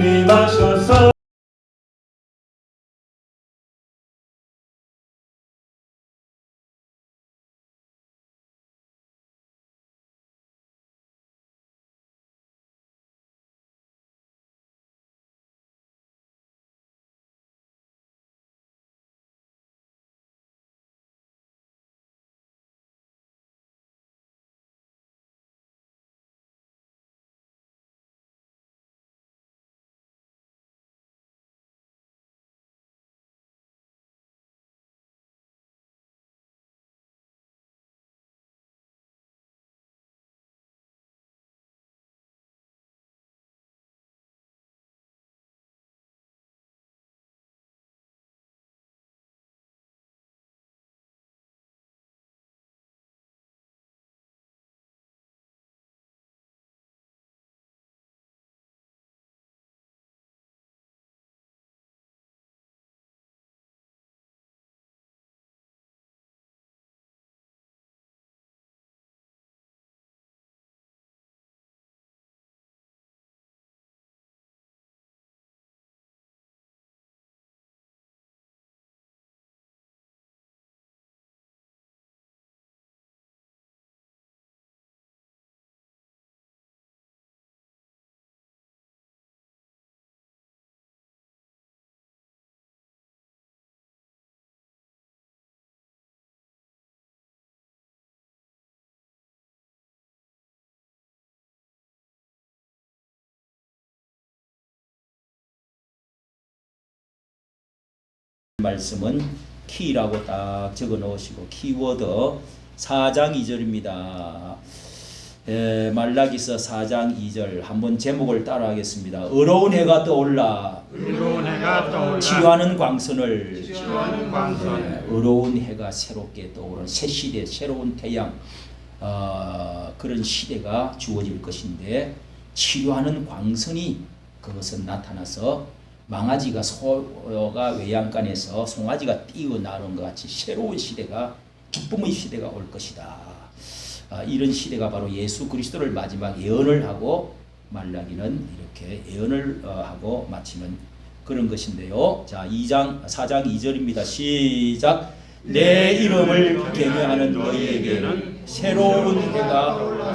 주님 하셔서 말씀은 키라고 딱 적어 놓으시고 키워드 4장 2절입니다. 말라기서 4장 2절 한번 제목을 따라 하겠습니다. 의로운 해가 떠올라 치유하는 광선을 의로운 해가 새롭게 떠오르는 새 시대 새로운 태양 그런 시대가 주어질 것인데 치유하는 광선이 그것은 나타나서 망아지가 소가 외양간에서 송아지가 뛰어나오는 것 같이 새로운 시대가 기쁨의 시대가 올 것이다. 이런 시대가 바로 예수 그리스도를 마지막 예언을 하고 말라기는 이렇게 예언을 하고 마치는 그런 것인데요. 자, 4장 2절입니다. 시작. 내 이름을 경외하는 너희에게는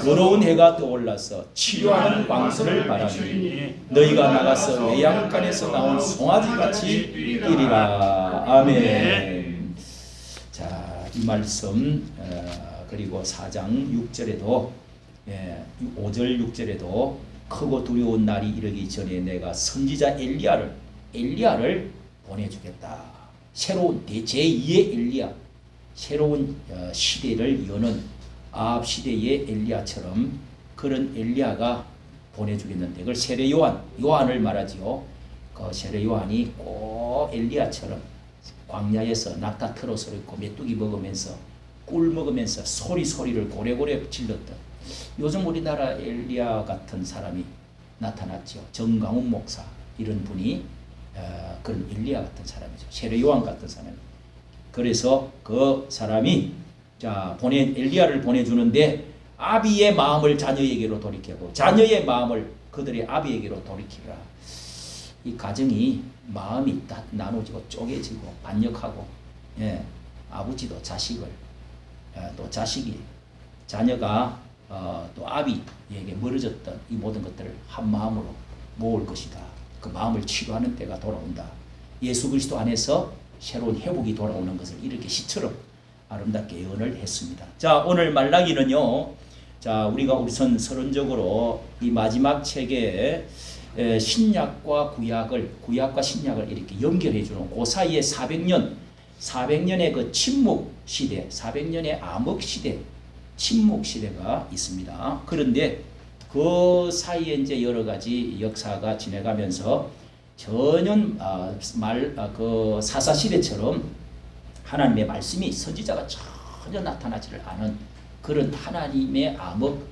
의로운 해가 떠올라서 치료하는 광선을 바라니 너희가 나가서 외양간에서 나온 송아지같이 뛰리라. 아멘. 자, 이 말씀 그리고 4장 6절에도 5절 6절에도 크고 두려운 날이 이르기 전에 내가 선지자 엘리야를 보내주겠다. 새로운 제2의 엘리야, 새로운 시대를 여는 아합 시대의 엘리야처럼 그런 엘리야가 보내주겠는데 그걸 세례 요한을 말하지요. 그 세례 요한이 꼭 엘리야처럼 광야에서 낙타 틀어서 있고 메뚜기 먹으면서 꿀 먹으면서 소리를 고래고래 질렀던 요즘 우리나라 엘리야 같은 사람이 나타났죠. 정강훈 목사 이런 분이 그런 엘리야 같은 사람이죠. 세례 요한 같은 사람이. 그래서 그 사람이 엘리야를 보내주는데 아비의 마음을 자녀에게로 돌이키고 자녀의 마음을 그들의 아비에게로 돌이키라. 이 가정이 마음이 다 나눠지고 쪼개지고 반역하고 아버지도 자식을 또 자식이 자녀가 또 아비에게 멀어졌던 이 모든 것들을 한 마음으로 모을 것이다. 그 마음을 치료하는 때가 돌아온다. 예수 그리스도 안에서 새로운 회복이 돌아오는 것을 이렇게 시처럼 아름답게 예언을 했습니다. 자, 오늘 말라기는요. 자, 우리가 우선 서론적으로 이 마지막 책에 신약과 구약과 신약을 이렇게 연결해 주는 그 사이에 400년의 그 침묵 시대, 400년의 암흑 시대, 침묵 시대가 있습니다. 그런데 그 사이에 이제 여러 가지 역사가 지나가면서 전혀 그 사사 시대처럼 하나님의 말씀이 선지자가 전혀 나타나지를 않은 그런 하나님의 암흑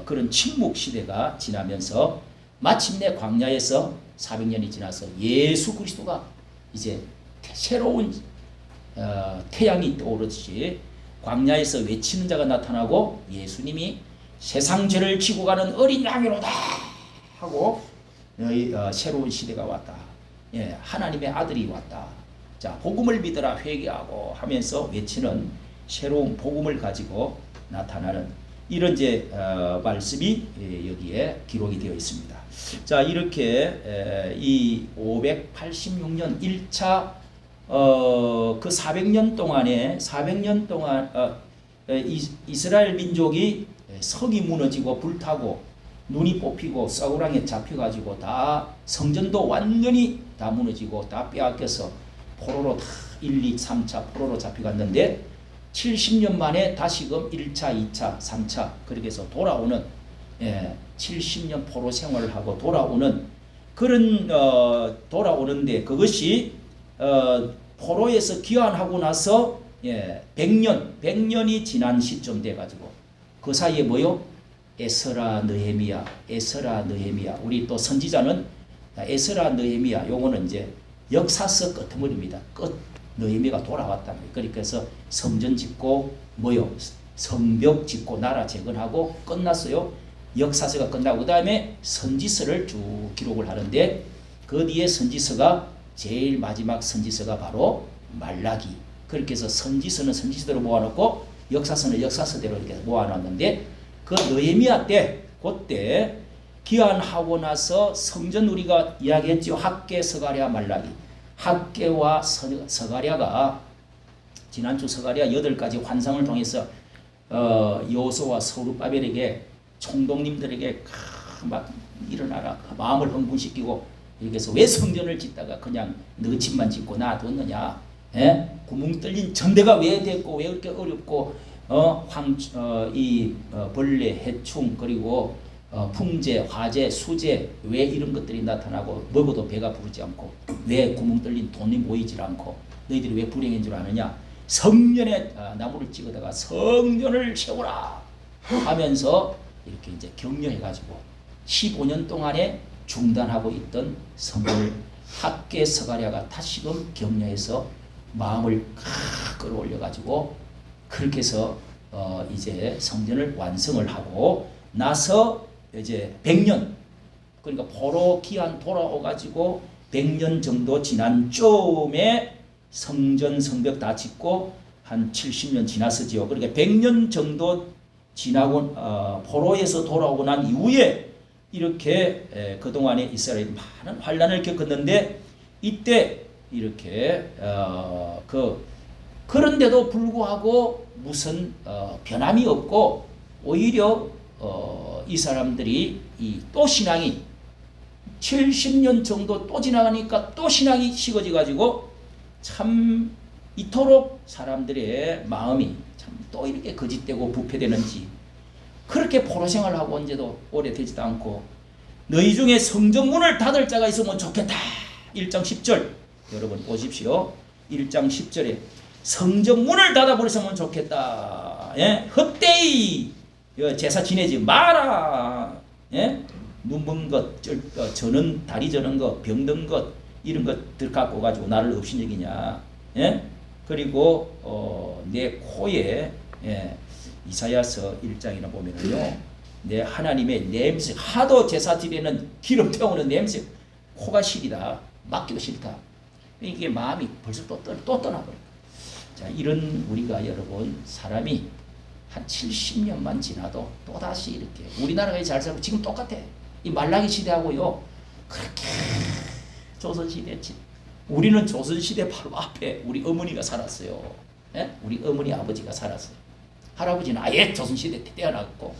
그런 침묵 시대가 지나면서 마침내 광야에서 400년이 지나서 예수 그리스도가 이제 새로운 태양이 떠오르듯이 광야에서 외치는 자가 나타나고 예수님이 세상 죄를 지고 가는 어린 양이로다 하고 너희 새로운 시대가 왔다. 예, 하나님의 아들이 왔다. 자, 복음을 믿어라 회개하고 하면서 외치는 새로운 복음을 가지고 나타나는 이런 이제 말씀이 여기에 기록이 되어 있습니다. 자, 이렇게 이 586년 1차 그 400년 동안에 400년 동안 이스라엘 민족이 성이 무너지고 불타고 눈이 뽑히고 싸구랑에 잡혀가지고 다 성전도 완전히 다 무너지고 다 빼앗겨서 포로로 다 1, 2, 3차 포로로 잡혀갔는데 70년 만에 다시금 1차, 2차, 3차 그렇게 해서 돌아오는 70년 포로 생활을 하고 돌아오는 그런 돌아오는데 그것이 포로에서 귀환하고 나서 100년이 지난 시점 돼가지고 그 사이에 뭐요? 에스라 느헤미야, 에스라 느헤미야. 우리 또 선지자는 에스라 느헤미야. 요거는 이제 역사서 끄트머리입니다. 끝 느헤미야가 돌아왔다. 그래서 성전 짓고 뭐요? 성벽 짓고 나라 재건하고 끝났어요. 역사서가 끝나고 그 다음에 선지서를 쭉 기록을 하는데 그 뒤에 선지서가 제일 마지막 선지서가 바로 말라기. 그렇게 해서 선지서는 선지서대로 모아놓고 역사서는 역사서대로 이렇게 모아놨는데 그 느헤미야 때 그때 귀환하고 나서 성전 우리가 이야기했죠. 학개, 스가랴, 말라기. 학개와 스가랴가 지난주 스가랴 8가지 환상을 통해서 여호수아와 스룹바벨에게 총독님들에게 막 일어나라 마음을 흥분시키고 이렇게 해서 왜 성전을 짓다가 그냥 너 집만 짓고 놔뒀느냐. 구멍 뚫린 전대가 왜 됐고 왜 그렇게 어렵고 벌레, 해충 그리고 풍재, 화재, 수재 왜 이런 것들이 나타나고 먹어도 배가 부르지 않고 왜 구멍 뚫린 돈이 모이질 않고 너희들이 왜 불행인 줄 아느냐. 성전에 나무를 찍어다가 성전을 세우라 하면서 이렇게 이제 격려해가지고 15년 동안에 중단하고 있던 성전을 학개 스가랴가 다시금 격려해서 마음을 끌어올려가지고 그렇게 해서 이제 성전을 완성을 하고 나서 이제 100년 그러니까 포로 기한 돌아오가지고 100년 정도 지난 쯤에 성전 성벽 다 짓고 한 70년 지났었지요. 그러니까 100년 정도 지나고 포로에서 돌아오고 난 이후에 이렇게 그동안에 이스라엘이 많은 환란을 겪었는데 이때 이렇게 그런데도 불구하고 무슨 변함이 없고 오히려 이 사람들이 또 신앙이 70년 정도 또 지나가니까 또 신앙이 식어져 가지고 참 이토록 사람들의 마음이 참 또 이렇게 거짓되고 부패되는지 그렇게 포로 생활하고 언제도 오래되지도 않고 너희 중에 성전문을 닫을 자가 있으면 좋겠다. 1장 10절 여러분 보십시오. 1장 10절에 성전문을 닫아버렸으면 좋겠다. 헛되이 제사 지내지 마라. 눈먼 것, 저는 다리 저는 것, 병든 것 이런 것들 갖고 가지고 나를 업신여기냐. 그리고 내 코에 이사야서 1장이나 보면은요. 내 하나님의 냄새 하도 제사 드리는 기름 태우는 냄새 코가 시리다. 맡기도 싫다. 이게 마음이 벌써 또 떠나버려. 자, 이런 우리가 여러분 사람이 한 70년만 지나도 또다시 이렇게 우리나라가 잘 살고 지금 똑같아. 이 말라기 시대하고요. 그렇게 조선시대 우리는 조선시대 바로 앞에 우리 어머니가 살았어요. 우리 어머니 아버지가 살았어요. 할아버지는 아예 조선시대 때 태어났고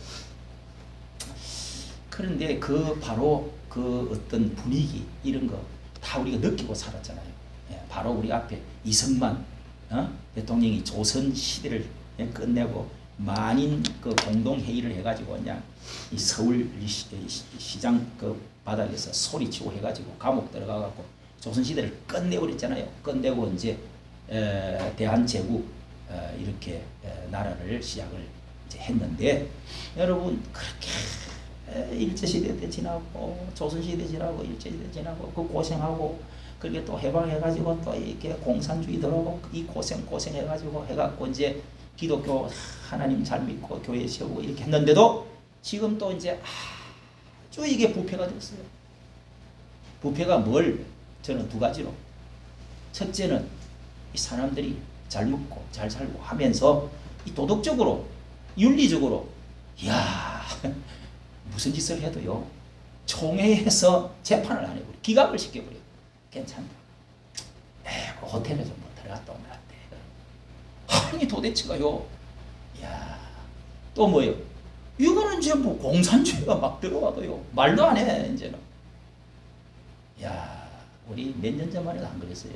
그런데 바로 그 어떤 분위기 이런 거 다 우리가 느끼고 살았잖아요. 바로 우리 앞에 이승만 대통령이 조선 시대를 끝내고 만인 그 공동 회의를 해가지고 그냥 이 서울 시장 그 바닥에서 소리치고 해가지고 감옥 들어가갖고 조선 시대를 끝내버렸잖아요. 끝내고 이제 대한제국 이렇게 나라를 시작을 이제 했는데 여러분 그렇게 일제시대 때 지나고 조선시대 지나고 일제시대 지나고 그 고생하고 그렇게 또 해방해가지고 또 이렇게 공산주의 들어오고 이 고생해가지고 해갖고 이제 기독교 하나님 잘 믿고 교회 세우고 이렇게 했는데도 지금 또 이제 아주 이게 부패가 됐어요. 부패가 뭘 저는 두 가지로. 첫째는 이 사람들이 잘 먹고 잘 살고 하면서 이 도덕적으로 윤리적으로 야 무슨 짓을 해도요 총회에서 재판을 안 해버려. 기각을 시켜버려. 괜찮다. 그 호텔에 좀 들어갔다 오면 안 돼. 아니 도대체가요. 야 또 뭐예요? 이거는 이제 뭐 공산주의가 막 들어와도요 말도 안 해 이제는. 야 우리 몇 년 전만 해도 안 그랬어요.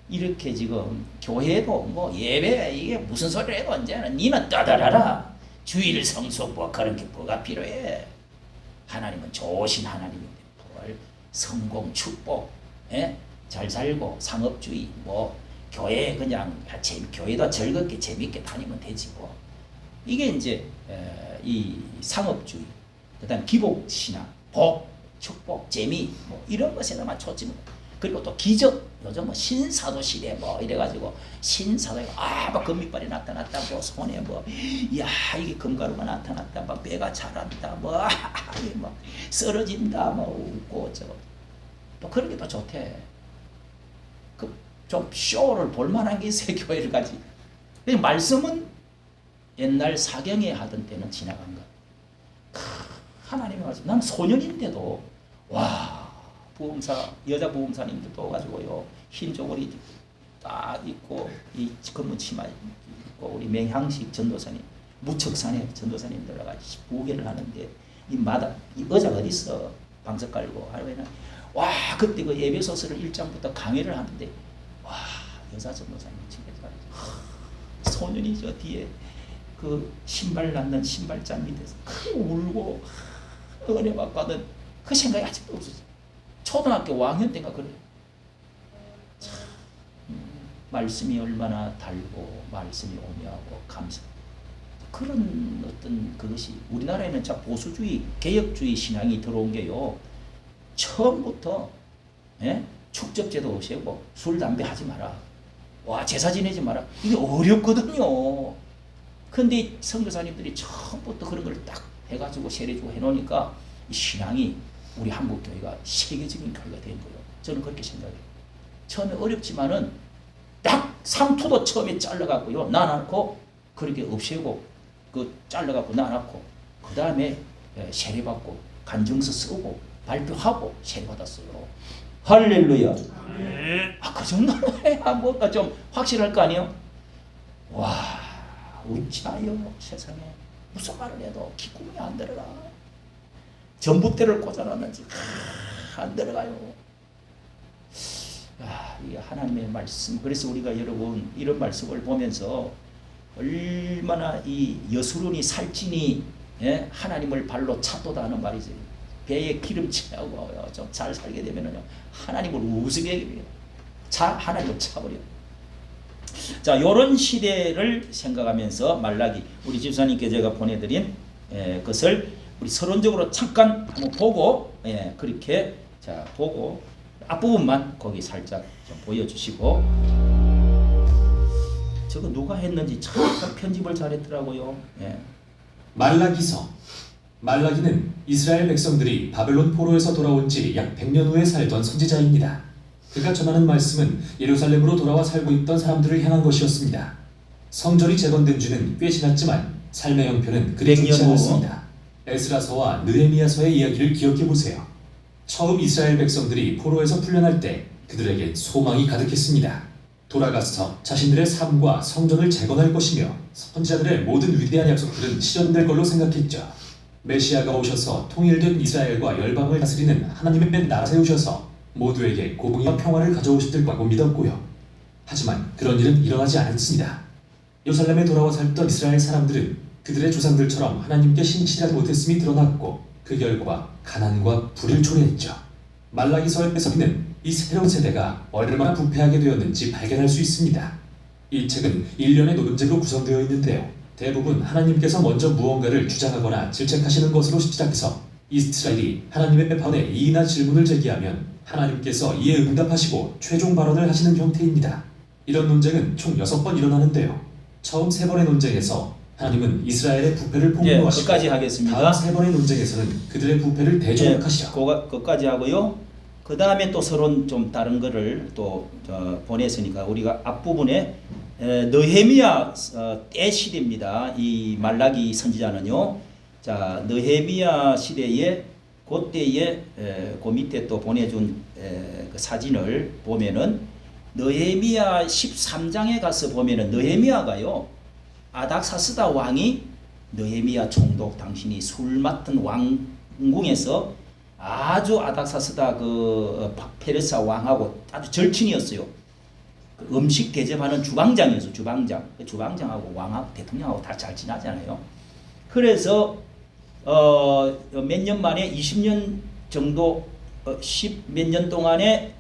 이렇게 지금 교회도 뭐 예배 이게 무슨 소리를 해도 이제는 니는 따다라라 주일 성수 뭐 그런 게 뭐가 필요해. 하나님은 좋으신 하나님인데 뭘 성공 축복 잘 살고 상업주의 뭐 교회 그냥 교회도 즐겁게 재밌게 다니면 되지 뭐. 이게 이제 이 상업주의 그다음 기복신앙 복 축복 재미 뭐 이런 것에다만 초점을. 그리고 또 기적 요즘 뭐 신사도 시대 뭐 이래가지고 신사도가 막 금빛발이 나타났다고 손에 뭐 야 이게 금가루가 나타났다 막 배가 자란다 뭐 쓰러진다 뭐 웃고 저거 또 그런 게 또 좋대. 그 좀 쇼를 볼만한 게 있어요 교회를 가지. 말씀은 옛날 사경에 하던 때는 지나간 거. 하나님의 말씀. 나는 소년인데도 와. 부흥사 여자 부흥사님들도 가지고요 흰 조거리 딱 입고 이 검은 치마 입고 우리 맹향식 전도사님 무척산에 전도사님들 와가지고 부흥회를 하는데 이 마다 이 의자가 어디 있어 방석 깔고 하루에는 와 그때 그 예배소서를 1장부터 강의를 하는데 와 여자 전도사님 지금 소년이 저 뒤에 그 신발 낳는 신발장 밑에서 울고 은혜 받은 그 생각이 아직도 없었어. 초등학교 5학년 때인가 그래. 참, 말씀이 얼마나 달고 말씀이 오묘하고 감사. 그런 어떤 그것이 우리나라에는 참 보수주의, 개혁주의 신앙이 들어온 게요. 처음부터 축적제도 없애고 술, 담배 하지 마라. 와 제사 지내지 마라. 이게 어렵거든요. 근데 선교사님들이 처음부터 그런 걸 딱 해가지고 세례주고 해놓으니까 이 신앙이 우리 한국 교회가 세계적인 교회가 된 거예요. 저는 그렇게 생각해요. 처음에 어렵지만은 딱 상투도 처음에 잘라갖고요 놔놓고 그렇게 없애고 그 잘라갖고 놔놓고 그 다음에 세례받고 간증서 쓰고 발표하고 세례받았어요. 할렐루야. 그 정도는 해야 뭔가 좀 확실할 거 아니에요. 와 어찌하여 세상에 무슨 말을 해도 기쁨이 안 들어가. 전봇대를 꽂아놨는지 안 들어가요. 이게 하나님의 말씀. 그래서 우리가 여러분 이런 말씀을 보면서 얼마나 이 여수론이 살찐이 하나님을 발로 찼도다 하는 말이지. 배에 기름칠하고 좀 잘 살게 되면은요 하나님을 우습게 여겨요. 하나님을 차버려. 자, 요런 시대를 생각하면서 말라기 우리 집사님께 제가 보내드린 것을 우리 서론적으로 잠깐 한번 보고 그렇게 자 보고 앞부분만 거기 살짝 좀 보여주시고. 저거 누가 했는지 참 편집을 잘했더라고요. 말라기는 이스라엘 백성들이 바벨론 포로에서 돌아온 지 약 100년 후에 살던 선지자입니다. 그가 전하는 말씀은 예루살렘으로 돌아와 살고 있던 사람들을 향한 것이었습니다. 성전이 재건된 지는 꽤 지났지만 삶의 형편은 그리 좋지 않았습니다. 에스라서와 느헤미야서의 이야기를 기억해 보세요. 처음 이스라엘 백성들이 포로에서 풀려날 때 그들에겐 소망이 가득했습니다. 돌아가서 자신들의 삶과 성전을 재건할 것이며 선지자들의 모든 위대한 약속들은 실현될 걸로 생각했죠. 메시아가 오셔서 통일된 이스라엘과 열방을 다스리는 하나님의 나라 세우셔서 모두에게 공의와 평화를 가져오실 거라고 믿었고요. 하지만 그런 일은 일어나지 않았습니다. 예루살렘에 돌아와 살던 이스라엘 사람들은 그들의 조상들처럼 하나님께 신실하지 못했음이 드러났고 그 결과 가난과 불을 초래했죠. 말라기서에서는 이 새로운 세대가 얼마나 부패하게 되었는지 발견할 수 있습니다. 이 책은 일련의 논쟁으로 구성되어 있는데요. 대부분 하나님께서 먼저 무언가를 주장하거나 질책하시는 것으로 시작해서 이스라엘이 하나님의 반에 이의나 질문을 제기하면 하나님께서 이에 응답하시고 최종 발언을 하시는 형태입니다. 이런 논쟁은 총 6번 일어나는데요. 처음 3번의 논쟁에서 하나님은 이스라엘의 부패를 예, 폭로하시고 끝까지 하겠습니다. 다음 3번의 논쟁에서는 그들의 부패를 대조하시죠. 끝까지 하고요. 그 다음에 또 서론 좀 다른 거를 또 보냈으니까 우리가 앞부분에 느헤미야 때 시대입니다. 이 말라기 선지자는요. 자, 느헤미야 시대에 그때에 그 밑에 또 보내준 그 사진을 보면은 느헤미야 13장에 가서 보면은 느헤미야가요. 아닥사스다 왕이 느헤미야 총독 당신이 술 맡은 왕궁에서 아주 아닥사스다 그 페르사 왕하고 아주 절친이었어요. 그 음식 대접하는 주방장이었어요. 주방장. 그 주방장하고 왕하고 대통령하고 다 잘 지나잖아요. 그래서 몇 년 만에 20년 정도 10 몇 년 동안에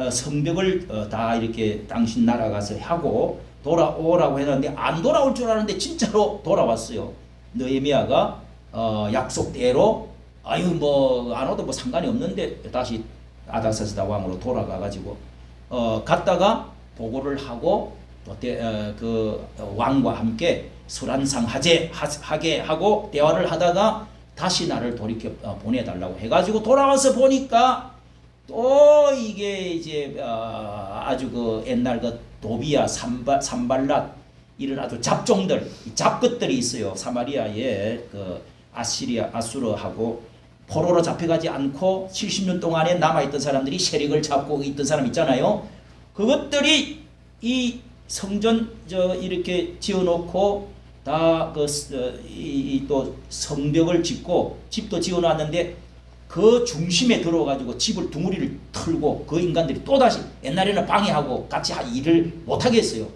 성벽을 다 이렇게 당신 나라 가서 하고 돌아오라고 했는데 안 돌아올 줄 알았는데 진짜로 돌아왔어요. 느헤미야가 약속대로 아유 뭐 안 와도 뭐 상관이 없는데 다시 아닥사스다 왕으로 돌아가 가지고 갔다가 보고를 하고 또 그 왕과 함께 술 한상 하게 하고 대화를 하다가 다시 나를 돌이켜 보내달라고 해가지고 돌아와서 보니까 또 이게 이제 아주 그 옛날 그 도비야 산발랏 이런 아주 잡종들 잡것들이 있어요. 사마리아에 그 아수르하고 포로로 잡혀가지 않고 70년 동안에 남아있던 사람들이 세력을 잡고 있던 사람 있잖아요. 그것들이 이 성전 이렇게 지어놓고 다 그 또 성벽을 짓고 집도 지어놨는데 그 중심에 들어가지고 집을 둥우리를 털고 그 인간들이 또 다시 옛날에는 방해하고 같이 일을 못 하겠어요.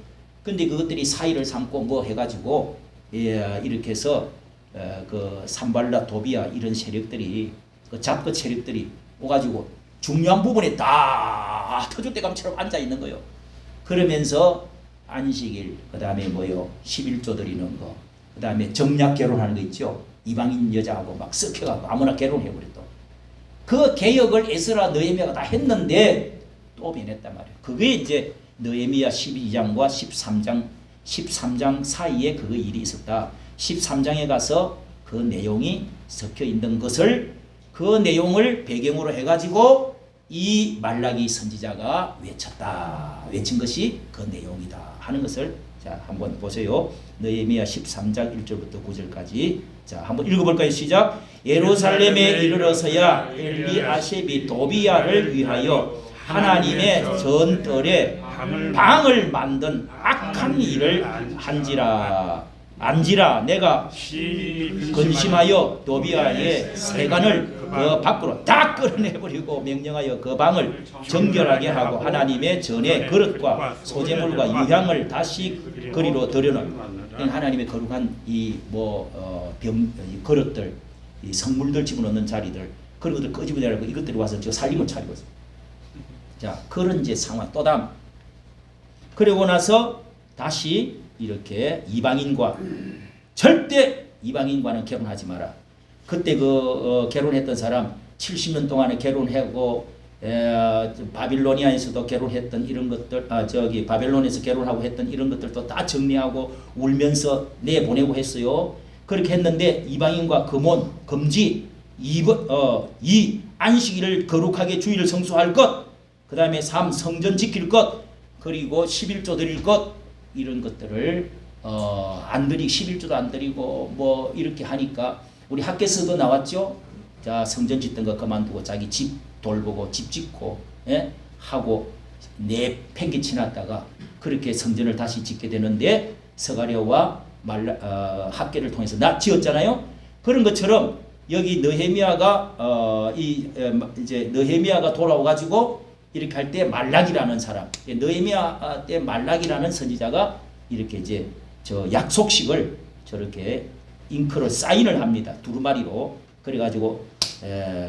근데 그것들이 사의를 삼고 뭐 해가지고 이렇게 해서 그 산발라 도비아 이런 세력들이 그 잡그 세력들이 오가지고 중요한 부분에 다 터줏대감처럼 앉아 있는 거예요. 그러면서 안식일, 그 다음에 뭐요 11조 드리는 거, 그 다음에 정략 결혼하는 거 있죠. 이방인 여자하고 막 섞여가고 아무나 결혼해버렸다. 그 개혁을 에스라 느헤미야가 다 했는데 또 변했단 말이에요. 그게 이제 느헤미야 12장과 13장 사이에 그 일이 있었다. 13장에 가서 그 내용이 섞여 있는 것을 그 내용을 배경으로 해가지고 이 말라기 선지자가 외친 것이 그 내용이다 하는 것을 자 한번 보세요. 느헤미야 13장 1절부터 9절까지 자 한번 읽어볼까요? 시작. 예루살렘에 이르러서야 엘리아셉이 도비야를 위하여 하나님의 전뜰에 방을 만든 악한 일을 안지라 내가 근심하여 도비야의 세간을 그 밖으로 다 끌어내버리고 명령하여 그 방을 정결하게 하고 하나님의 전에 그릇과 소재물과 유향을 다시 거리로 들여놓은 하나님의 거룩한 이 그릇들 이 성물들 집어넣는 자리들 그런 것들 끄집어내고 이것들이 와서 저 살림을 차리고 있어요. 자 그런 이제 상황 또 다음 그리고 나서 다시 이렇게 이방인과 절대 이방인과는 결혼하지 마라. 그때 결혼했던 사람 70년 동안에 결혼하고 바빌로니아에서도 결혼했던 이런 것들 바벨론에서 결혼하고 했던 이런 것들도 다 정리하고 울면서 내보내고 했어요. 그렇게 했는데 이방인과 금지 이 안식일을 거룩하게 주일을 성수할 것 그 다음에 3 성전 지킬 것 그리고 11조 드릴 것 이런 것들을 안 드리고 11조도 안 드리고 뭐 이렇게 하니까 우리 학교에서도 나왔죠. 자 성전 짓던 거 그만두고 자기 집 돌보고 집 짓고 하고 팽개치 놨다가 그렇게 성전을 다시 짓게 되는데 스가랴와 학교를 통해서 지었잖아요. 그런 것처럼 여기 느헤미야가 이제 느헤미야가 돌아와 가지고 이렇게 할 때 말락이라는 사람, 느헤미야 때 말락이라는 선지자가 이렇게 이제 저 약속식을 저렇게 잉크로 사인을 합니다. 두루마리로. 그래가지고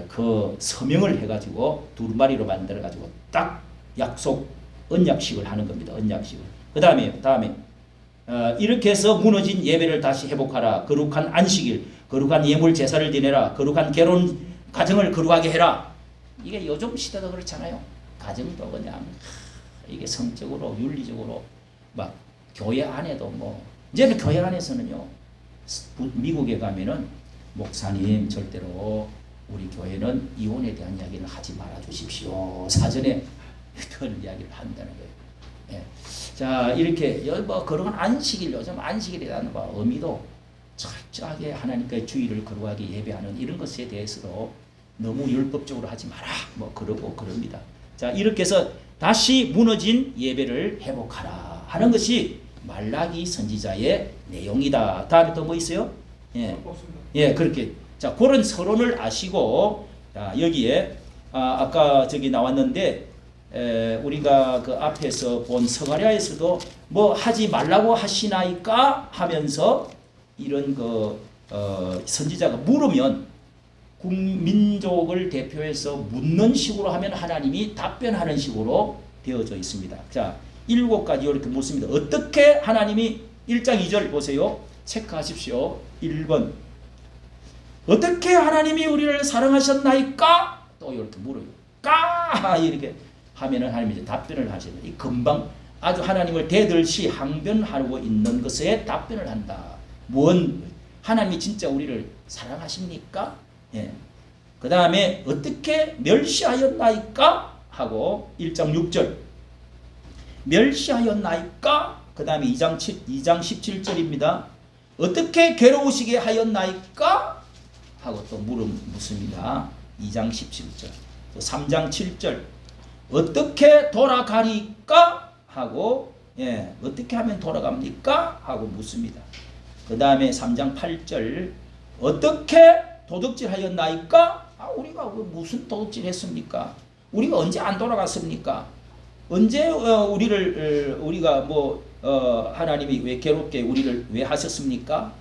그 서명을 해가지고 두루마리로 만들어가지고 딱 약속 언약식을 하는 겁니다. 언약식을. 그 다음에 이렇게 해서 무너진 예배를 다시 회복하라. 거룩한 안식일, 거룩한 예물 제사를 지내라. 거룩한 결혼 가정을 거룩하게 해라. 이게 요즘 시대도 그렇잖아요. 가정도 그냥 이게 성적으로 윤리적으로 막 교회 안에도 뭐 이제는 교회 안에서는요 미국에 가면은 목사님 절대로 우리 교회는 이혼에 대한 이야기를 하지 말아 주십시오. 사전에 그런 이야기를 한다는 거예요. 예. 자, 이렇게 뭐 그런 안식일, 요즘 안식일에 대한 의미도 철저하게 하나님께 주의를 거룩하게 예배하는 이런 것에 대해서도 너무 율법적으로 하지 마라 뭐 그러고 그럽니다. 자, 이렇게 해서 다시 무너진 예배를 회복하라 하는 것이 말라기 선지자의 내용이다. 다음에 또 뭐 있어요? 예, 그렇게. 자, 그런 서론을 아시고, 자, 여기에, 아까 저기 나왔는데, 우리가 그 앞에서 본 스가랴에서도 뭐 하지 말라고 하시나이까 하면서 이런 선지자가 물으면 국민족을 대표해서 묻는 식으로 하면 하나님이 답변하는 식으로 되어져 있습니다. 자, 7가지 이렇게 묻습니다. 어떻게 하나님이 1장 2절 보세요. 체크하십시오. 1번. 어떻게 하나님이 우리를 사랑하셨나이까? 또 이렇게 물어요. 까! 이렇게 하면은 하나님이 답변을 하시는 이 금방 아주 하나님을 대들시 항변하고 있는 것에 답변을 한다. 하나님이 진짜 우리를 사랑하십니까? 예. 그 다음에 어떻게 멸시하였나이까? 하고 1장 6절 멸시하였나이까? 그 다음에 2장 17절입니다. 어떻게 괴로우시게 하였나이까? 하고 또 묻습니다. 2장 17절 또 3장 7절 어떻게 돌아가리까? 하고 어떻게 하면 돌아갑니까? 하고 묻습니다. 그 다음에 3장 8절 어떻게 도둑질 하였나이까? 우리가 무슨 도둑질 했습니까? 우리가 언제 안 돌아갔습니까? 언제 우리가 하나님이 왜 괴롭게 우리를 왜 하셨습니까?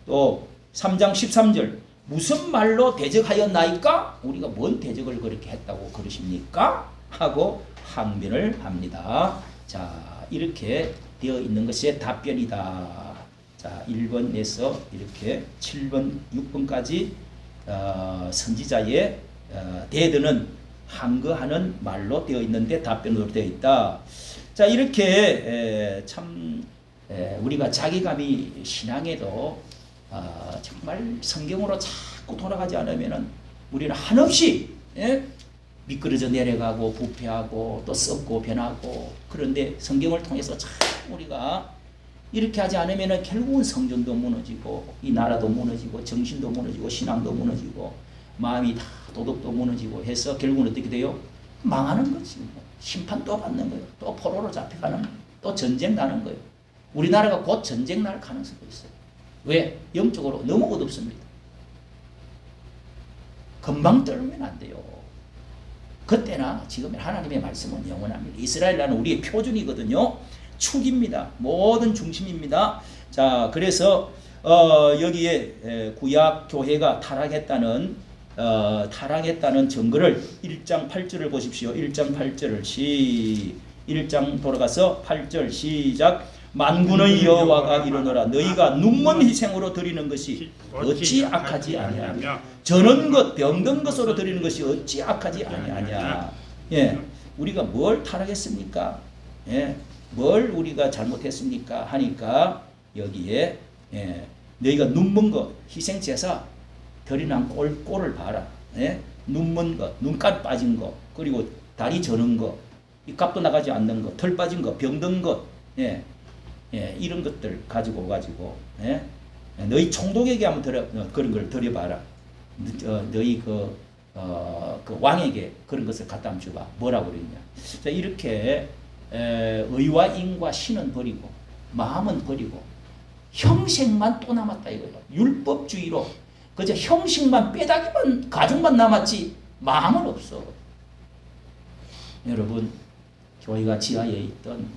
또 3장 13절 무슨 말로 대적하였나이까? 우리가 뭔 대적을 그렇게 했다고 그러십니까? 하고 항변을 합니다. 자, 이렇게 되어 있는 것이 답변이다. 자, 1번에서 이렇게 7번, 6번까지 선지자의 대드는 항거하는 말로 되어 있는데 답변으로 되어 있다. 자, 이렇게 우리가 자기감이 신앙에도 정말 성경으로 자꾸 돌아가지 않으면은 우리는 한없이 미끄러져 내려가고 부패하고 또 썩고 변하고 그런데 성경을 통해서 참 우리가 이렇게 하지 않으면 결국은 성전도 무너지고 이 나라도 무너지고 정신도 무너지고 신앙도 무너지고 마음이 다 도덕도 무너지고 해서 결국은 어떻게 돼요? 망하는 거지. 심판 또 받는 거예요. 또 포로로 잡혀가는 거예요. 또 전쟁 나는 거예요. 우리나라가 곧 전쟁 날 가능성도 있어요. 왜? 영적으로 너무 어둡습니다. 금방 떨면 안 돼요. 그때나 지금 하나님의 말씀은 영원합니다. 이스라엘 나라는 우리의 표준이거든요. 축입니다. 모든 중심입니다. 자, 그래서 여기에 구약 교회가 타락했다는 증거를 1장 8절을 보십시오. 1장 8절을 1장 돌아가서 8절 시작. 만군의 여호와가 이르노라 너희가 눈먼 희생으로 드리는 것이 어찌 악하지 아니하냐. 저는 것 병든 것으로 드리는 것이 어찌 악하지 아니하냐. 예, 우리가 뭘 타락했습니까? 예, 뭘 우리가 잘못했습니까? 하니까 여기에 너희가 눈먼 것 희생 제사 드리는 꼴을 봐라. 눈먼 것, 눈깔 빠진 것, 그리고 다리 저는 것, 이 값도 나가지 않는 것, 털 빠진 것, 병든 것, 이런 것들 가지고 너희 총독에게 한번 그런 걸 드려봐라. 너희 그 왕에게 그런 것을 갖다 한번 줘봐. 뭐라고 그랬냐. 자, 이렇게 의와 인과 신은 버리고 마음은 버리고 형식만 또 남았다 이거예요. 율법주의로 그저 형식만 빼다기만 가죽만 남았지 마음은 없어. 여러분 교회가 지하에 있던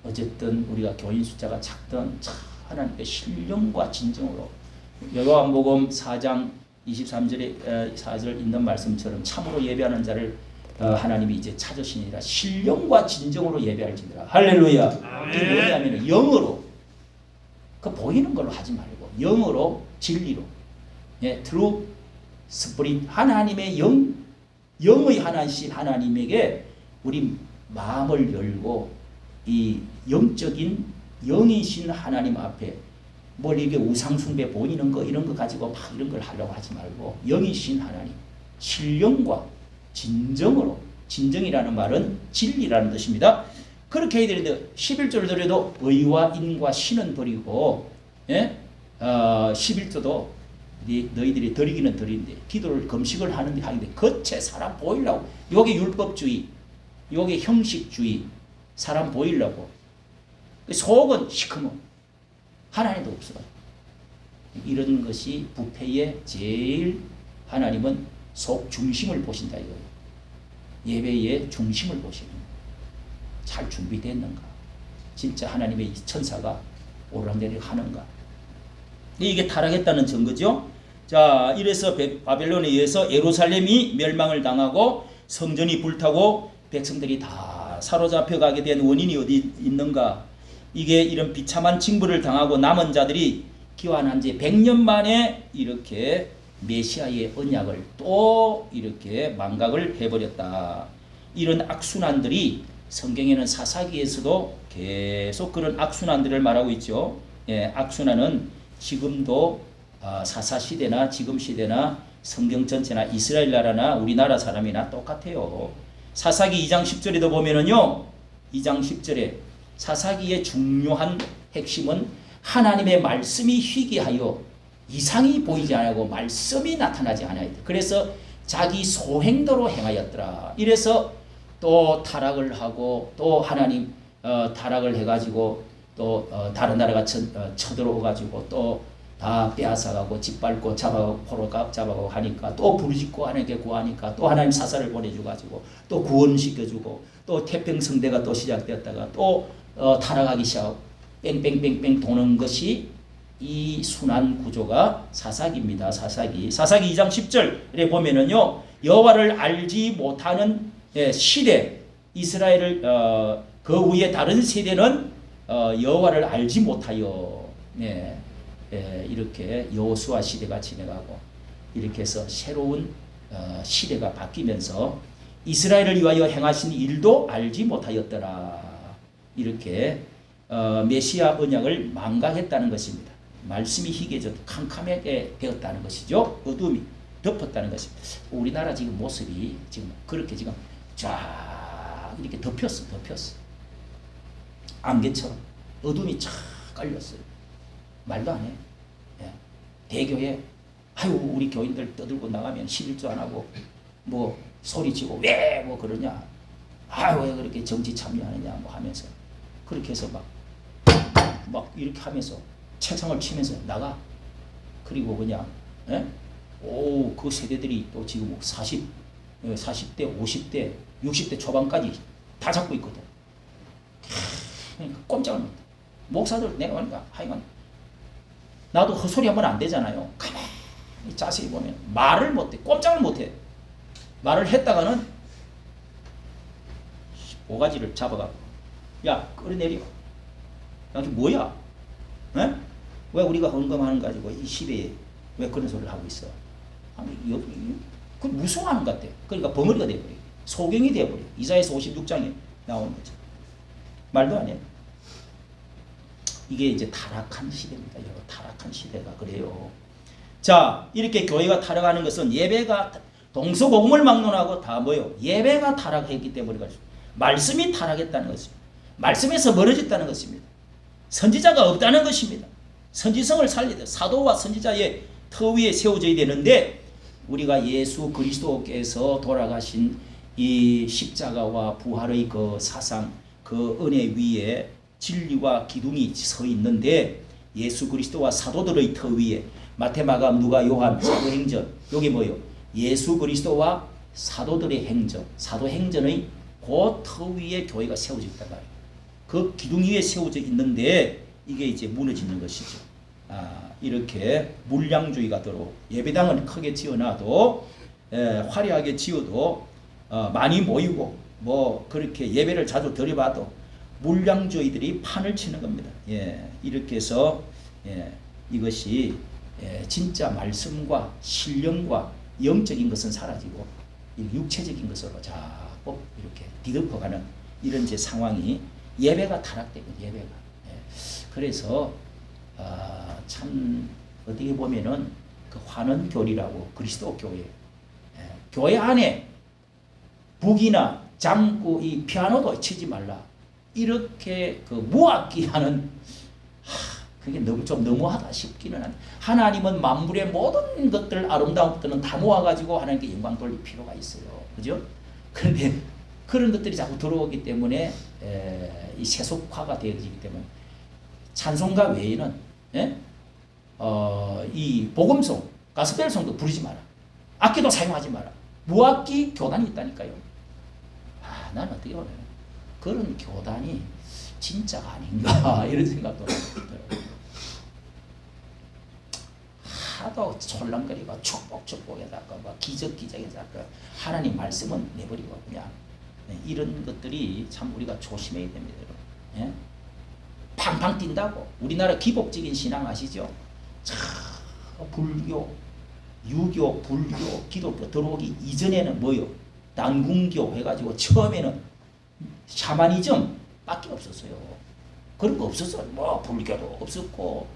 어쨌든 우리가 교인 숫자가 작던 하나님께 신령과 진정으로 요한복음 4장 23절에 4절 있는 말씀처럼 참으로 예배하는 자를 하나님이 이제 찾으시니라. 신령과 진정으로 예배할지니라. 할렐루야. 이게 뭐냐면 영어로 그 보이는 걸로 하지 말고 영어로 진리로 true spirit 하나님의 영의 하나이신 하나님에게 우리 마음을 열고 이 영적인 영이신 하나님 앞에 뭘 이게 우상숭배 보이는 거 이런 거 가지고 막 이런 걸 하려고 하지 말고 영이신 하나님 신령과 진정으로, 진정이라는 말은 진리라는 뜻입니다. 그렇게 해야 되는데 11조를 드려도 의와 인과 신은 버리고 11조도 너희들이 드리기는 드리는데 기도를 금식을 하는데 겉에 사람 보이려고, 요게 율법주의, 요게 형식주의, 사람 보이려고. 속은 시커먼, 하나님도 없어. 이런 것이 부패의 제일, 하나님은 속 중심을 보신다 이거예요. 예배의 중심을 보시는 거예요. 잘 준비됐는가? 진짜 하나님의 천사가 오르락내리락 하는가? 이게 타락했다는 증거죠. 자, 이래서 바벨론에 의해서 예루살렘이 멸망을 당하고 성전이 불타고 백성들이 다 사로잡혀 가게 된 원인이 어디 있는가? 이게 이런 비참한 징벌을 당하고 남은 자들이 기환한 지 100년 만에 이렇게 메시아의 언약을 또 이렇게 망각을 해버렸다. 이런 악순환들이 성경에는 사사기에서도 계속 그런 악순환들을 말하고 있죠. 예, 악순환은 지금도 사사시대나 지금 시대나 성경 전체나 이스라엘 나라나 우리나라 사람이나 똑같아요. 사사기 2장 10절에도 보면은요, 2장 10절에 사사기의 중요한 핵심은 하나님의 말씀이 희귀하여 이상이 보이지 않고 말씀이 나타나지 않아야 돼. 그래서 자기 소행도로 행하였더라. 이래서 또 타락을 하고 또 하나님 타락을 해가지고 또 다른 나라가 쳐들어오가지고 또 다 빼앗아가고 짓밟고 잡아가고 포로 잡아가고 하니까 또 부르짖고 하나님께 구하니까 또 하나님 사사를 보내주가지고 또 구원시켜주고 또 태평성대가 또 시작되었다가 또 타락하기 시작하고 뺑뺑뺑뺑 도는 것이 이 순환 구조가 사사기입니다. 사사기 2장 10절에 보면은요, 여호와를 알지 못하는 시대, 이스라엘을 그 후에 다른 세대는 여호와를 알지 못하여 이렇게 여호수아 시대가 지나가고 이렇게 해서 새로운 시대가 바뀌면서 이스라엘을 위하여 행하신 일도 알지 못하였더라. 이렇게 메시아 언약을 망각했다는 것입니다. 말씀이 희게져도 캄캄하게 되었다는 것이죠. 어둠이 덮었다는 것입니다. 우리나라 지금 모습이 지금 그렇게 지금 쫙 이렇게 덮였어. 안개처럼 어둠이 쫙 깔렸어요. 말도 안 해. 예. 대교에 아유 우리 교인들 떠들고 나가면 11조 안 하고 뭐 소리치고 왜 뭐 그러냐, 아유 왜 그렇게 정치 참여하느냐 뭐 하면서 그렇게 해서 막 이렇게 하면서 책상을 치면서 나가. 그리고 그냥 그 세대들이 또 지금 40대 50대 60대 초반까지 다 잡고 있거든. 그러니까 꼼짝을 못해. 목사들 내가 보니까 하여간 나도 헛소리 하면 안 되잖아요. 가만히 자세히 보면 말을 못해. 꼼짝을 못해. 말을 했다가는 오가지를 잡아가고 야 끌어내려. 나도 뭐야? 에? 왜 우리가 헌금하는 거 가지고 이 시대에 왜 그런 소리를 하고 있어? 아니 그 무서워하는 것 같아. 그러니까 벙어리가 돼버려. 소경이 돼버려. 이사야서 56장에 나오는 거죠. 말도 안 해. 이게 이제 타락한 시대입니다. 여러분, 타락한 시대가 그래요. 자, 이렇게 교회가 타락하는 것은 예배가 동서복음을 막론하고 다 뭐요? 예배가 타락했기 때문에 말씀이 타락했다는 것입니다. 말씀에서 멀어졌다는 것입니다. 선지자가 없다는 것입니다. 선지성을 살리듯 사도와 선지자의 터 위에 세워져야 되는데 우리가 예수 그리스도께서 돌아가신 이 십자가와 부활의 그 사상, 그 은혜 위에 진리와 기둥이 서 있는데 예수 그리스도와 사도들의 터 위에 마태, 마가, 누가, 요한, 사도행전 여기 뭐요? 예수 그리스도와 사도들의 행전, 사도행전의 그 터 위에 교회가 세워져 있단 말이에요. 그 기둥 위에 세워져 있는데 이게 이제 무너지는 것이죠. 이렇게 물량주의가 들어 예배당은 크게 지어놔도 화려하게 지어도 많이 모이고 뭐 그렇게 예배를 자주 드려봐도 물량주의들이 판을 치는 겁니다. 이렇게 해서 이것이 진짜 말씀과 신령과 영적인 것은 사라지고 육체적인 것으로 자꾸 이렇게 뒤덮어가는 이런 제 상황이 예배가 타락되고 예배가 그래서 참 어떻게 보면은 그 환원교리라고 그리스도 교회 교회 안에 북이나 장구 이 피아노도 치지 말라. 이렇게 그 무악기 하는 그게 좀 너무하다 싶기는 한데 하나님은 만물의 모든 것들 아름다운 것들은 다 모아가지고 하나님께 영광 돌릴 필요가 있어요. 그죠? 그런데 그런 것들이 자꾸 들어오기 때문에 이 세속화가 되어지기 때문에 찬송가 외에는 이 복음송, 가스펠송도 부르지 마라. 악기도 사용하지 마라. 무악기 교단이 있다니까요. 나는 어떻게 보면 그런 교단이 진짜가 아닌가 이런 생각도 들어요. 하도 솔랑거리고 축복에다가 기적에다가 하나님 말씀은 내버리고 그냥 이런 것들이 참 우리가 조심해야 됩니다. 예? 팡팡 뛴다고 우리나라 기복적인 신앙 아시죠? 참 불교, 유교, 불교, 기독교 들어오기 이전에는 뭐요? 난궁교 해가지고 처음에는 샤머니즘 밖에 없었어요. 그런 거 없었어요. 뭐 불교도 없었고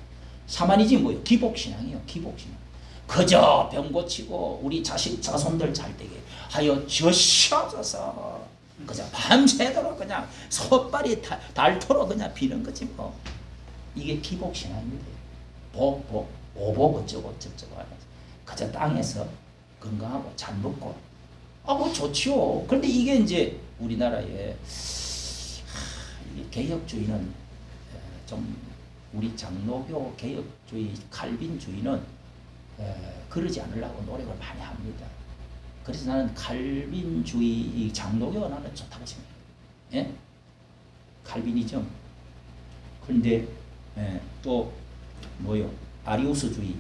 샤머니즘 뭐요? 기복신앙이요. 기복신앙. 그저 병 고치고 우리 자손들 잘 되게 하여 주시옵소서. 그저 밤새도록 그냥 손발이 닳도록 그냥 비는 거지 뭐. 이게 기복신앙입니다. 오복 어쩌고 하면서 그저 땅에서 건강하고 잘 먹고 뭐 좋지요. 그런데 이게 이제 우리나라의 개혁주의는 좀 우리 장로교 개혁주의 칼빈주의는 그러지 않으려고 노력을 많이 합니다. 그래서 나는 칼빈주의 장로교가 나는 좋다고 생각해요. 예? 칼빈이즘. 그런데 또 뭐요? 아리우스주의.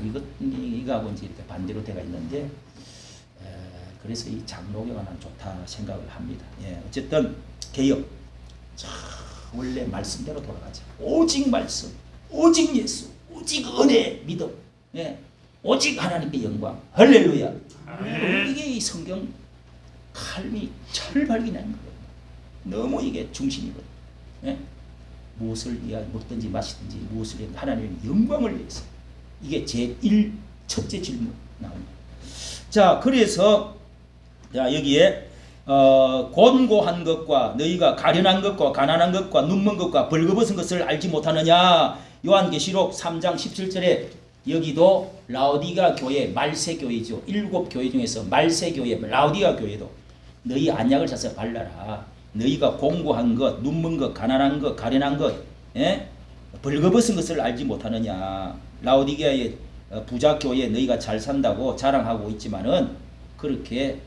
이거하고 이제 이렇게 반대로 돼가 있는데 그래서 이 장로교가 난 좋다 생각을 합니다. 예, 어쨌든 개혁. 자, 원래 말씀대로 돌아가자. 오직 말씀, 오직 예수, 오직 은혜, 믿음. 예, 오직 하나님께 영광. 할렐루야. 이게 이 성경 칼미 철발기나는 거예요. 너무 이게 중심이거든요. 예? 무엇을 위하여 먹든지 마시든지 무엇을 위하여 하나님의 영광을 위해서. 이게 제1 첫째 질문 나옵니다. 자, 그래서 자, 여기에 곤고한 것과 너희가 가련한 것과 가난한 것과 눈먼 것과 벌거벗은 것을 알지 못하느냐. 요한계시록 3장 17절에 여기도 라오디가 교회 말세 교회죠. 7교회 중에서 말세 교회 라오디가 교회도 너희 안약을 사서 발라라. 너희가 공고한 것, 눈먼 것, 가난한 것, 가련한 것, 벌거벗은 것을 알지 못하느냐. 라오디게아의 부자 교회 너희가 잘 산다고 자랑하고 있지만은 그렇게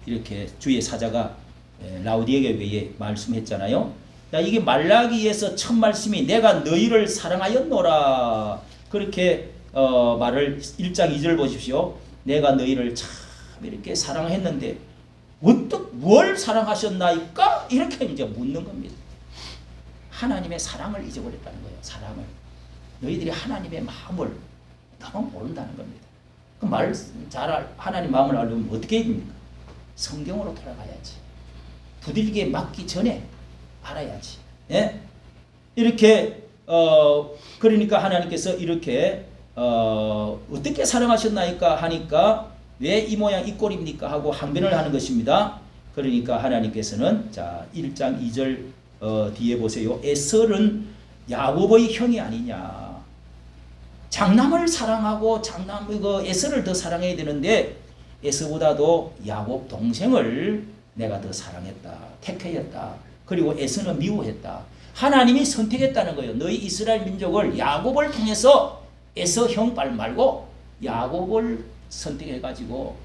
이렇게 주의 사자가 라오디게아 교회에 말씀했잖아요. 야, 이게 말라기에서 첫 말씀이 내가 너희를 사랑하였노라. 그렇게 말을 1장 2절 보십시오. 내가 너희를 참 이렇게 사랑했는데 뭘 사랑하셨나이까? 이렇게 이제 묻는 겁니다. 하나님의 사랑을 잊어버렸다는 거예요. 사랑을. 너희들이 하나님의 마음을 너무 모른다는 겁니다. 그 말 잘 하나님 마음을 알려면 어떻게 해야 됩니까? 성경으로 돌아가야지. 부들게 맞기 전에 알아야지. 예? 이렇게 그러니까 하나님께서 이렇게 어떻게 사랑하셨나이까 하니까 왜 이 모양 이 꼴입니까 하고 항변을 하는 것입니다. 그러니까 하나님께서는 자 1장 2절 뒤에 보세요. 에설은 야곱의 형이 아니냐. 장남을 사랑하고 에서를 더 사랑해야 되는데 에서보다도 야곱 동생을 내가 더 사랑했다. 택하였다. 그리고 에서는 미워했다. 하나님이 선택했다는 거예요. 너희 이스라엘 민족을 야곱을 통해서 에서 형 말고 야곱을 선택해가지고